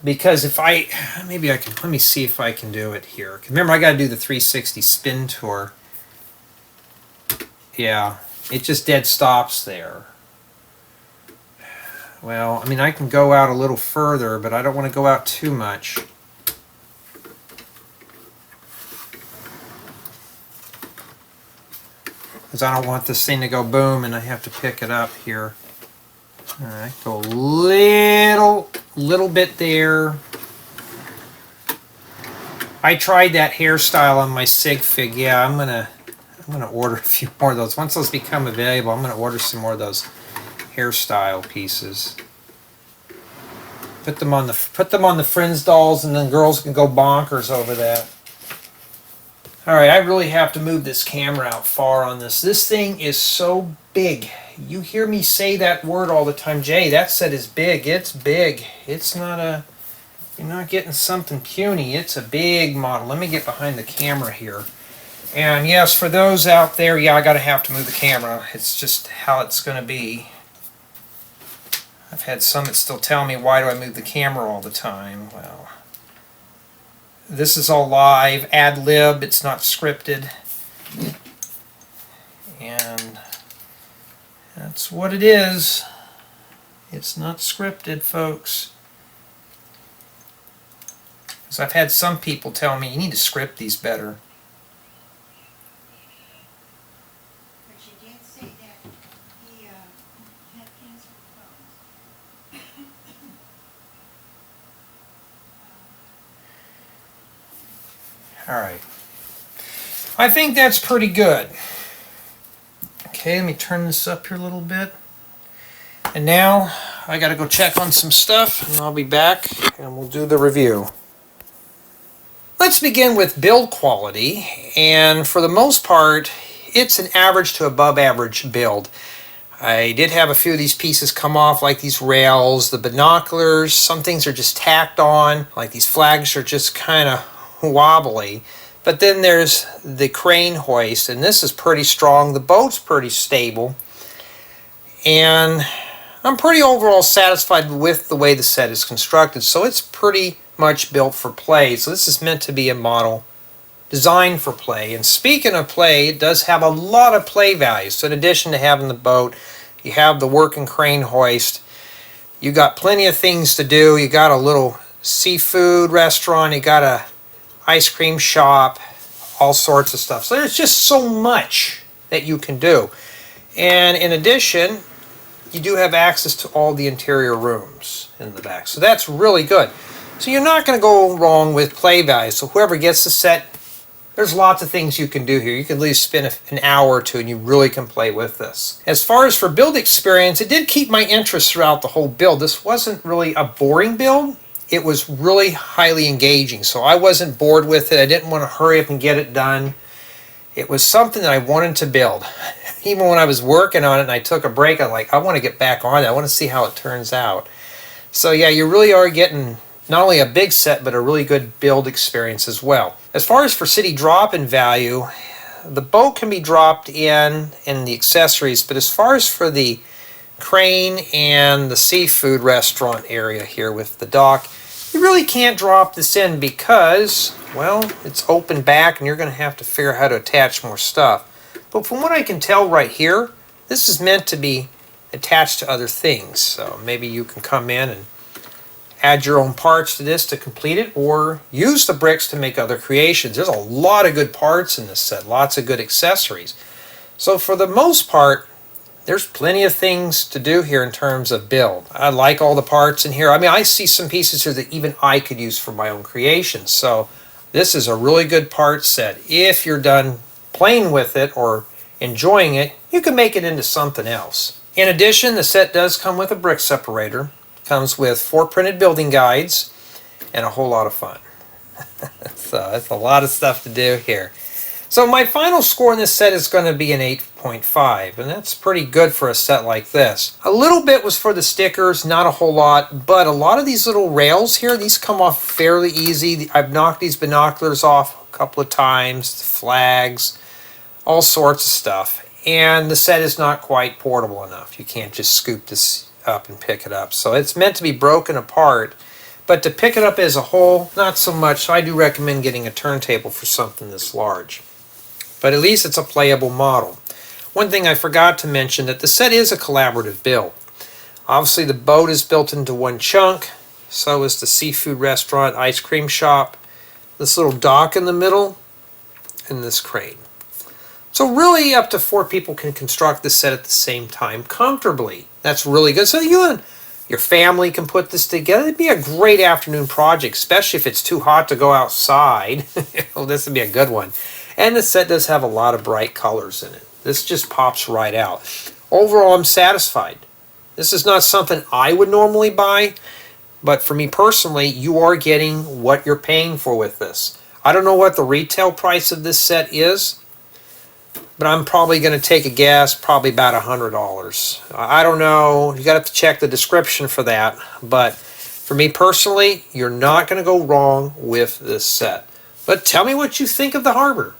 Because if maybe I can, let me see if I can do it here. Remember, I got to do the 360 spin tour. Yeah, it just dead stops there. Well, I mean, I can go out a little further, but I don't want to go out too much. Because I don't want this thing to go boom and I have to pick it up here. Alright, go a little bit there. I tried that hairstyle on my sig fig. Yeah, I'm gonna order a few more of those. Once those become available, I'm gonna order some more of those hairstyle pieces. Put them on the Friends dolls, and then girls can go bonkers over that. Alright, I really have to move this camera out far on this. This thing is so big. You hear me say that word all the time. Jay, that set is big. It's big. It's not a... You're not getting something puny. It's a big model. Let me get behind the camera here. And yes, for those out there, yeah, I gotta have to move the camera. It's just how it's gonna be. I've had some that still tell me, why do I move the camera all the time? Well, this is all live, ad lib, it's not scripted. And that's what it is. It's not scripted, folks. Because I've had some people tell me, you need to script these better. But you did say that he had cancer of Crohn's. Alright. I think that's pretty good. Okay, let me turn this up here a little bit. And now I gotta go check on some stuff, and I'll be back and we'll do the review. Let's begin with build quality, and for the most part it's an average to above average build. I did have a few of these pieces come off, like these rails, the binoculars. Some things are just tacked on, like these flags are just kind of wobbly. But then there's the crane hoist, and this is pretty strong. The boat's pretty stable, and I'm pretty overall satisfied with the way the set is constructed. So it's pretty much built for play. So this is meant to be a model designed for play. And speaking of play, it does have a lot of play value. So in addition to having the boat, you have the working crane hoist. You got plenty of things to do. You got a little seafood restaurant. You got a ice cream shop, all sorts of stuff. So there's just so much that you can do. And in addition, you do have access to all the interior rooms in the back. So that's really good. So you're not going to go wrong with play value. So whoever gets the set, there's lots of things you can do here. You can at least spend an hour or two and you really can play with this. As far as for build experience, it did keep my interest throughout the whole build. This wasn't really a boring build. It was really highly engaging. So I wasn't bored with it. I didn't want to hurry up and get it done. It was something that I wanted to build. Even when I was working on it and I took a break, I'm like, I want to get back on it. I want to see how it turns out. So yeah, you really are getting not only a big set, but a really good build experience as well. As far as for city drop-in value, the boat can be dropped in the accessories, but as far as for the crane and the seafood restaurant area here with the dock, you really can't drop this in because, well, it's open back and you're going to have to figure out how to attach more stuff. But from what I can tell right here, this is meant to be attached to other things. So maybe you can come in and add your own parts to this to complete it, or use the bricks to make other creations. There's a lot of good parts in this set, lots of good accessories. So for the most part, there's plenty of things to do here in terms of build. I like all the parts in here. I mean, I see some pieces here that even I could use for my own creations. So this is a really good part set. If you're done playing with it or enjoying it, you can make it into something else. In addition, the set does come with a brick separator. Comes with 4 printed building guides and a whole lot of fun. So that's a lot of stuff to do here. So my final score in this set is going to be an 8.5, and that's pretty good for a set like this. A little bit was for the stickers, not a whole lot, but a lot of these little rails here, these come off fairly easy. I've knocked these binoculars off a couple of times, flags, all sorts of stuff. And the set is not quite portable enough. You can't just scoop this up and pick it up. So it's meant to be broken apart, but to pick it up as a whole, not so much. So I do recommend getting a turntable for something this large. But at least it's a playable model. One thing I forgot to mention, that the set is a collaborative build. Obviously the boat is built into one chunk, so is the seafood restaurant, ice cream shop, this little dock in the middle, and this crane. So really up to 4 people can construct this set at the same time comfortably. That's really good. So you and your family can put this together. It'd be a great afternoon project, especially if it's too hot to go outside. Well, this would be a good one. And the set does have a lot of bright colors in it. This just pops right out. Overall, I'm satisfied. This is not something I would normally buy, but for me personally, you are getting what you're paying for with this. I don't know what the retail price of this set is, but I'm probably going to take a guess, probably about $100. I don't know. You got to check the description for that. But for me personally, you're not going to go wrong with this set. But tell me what you think of the harbor.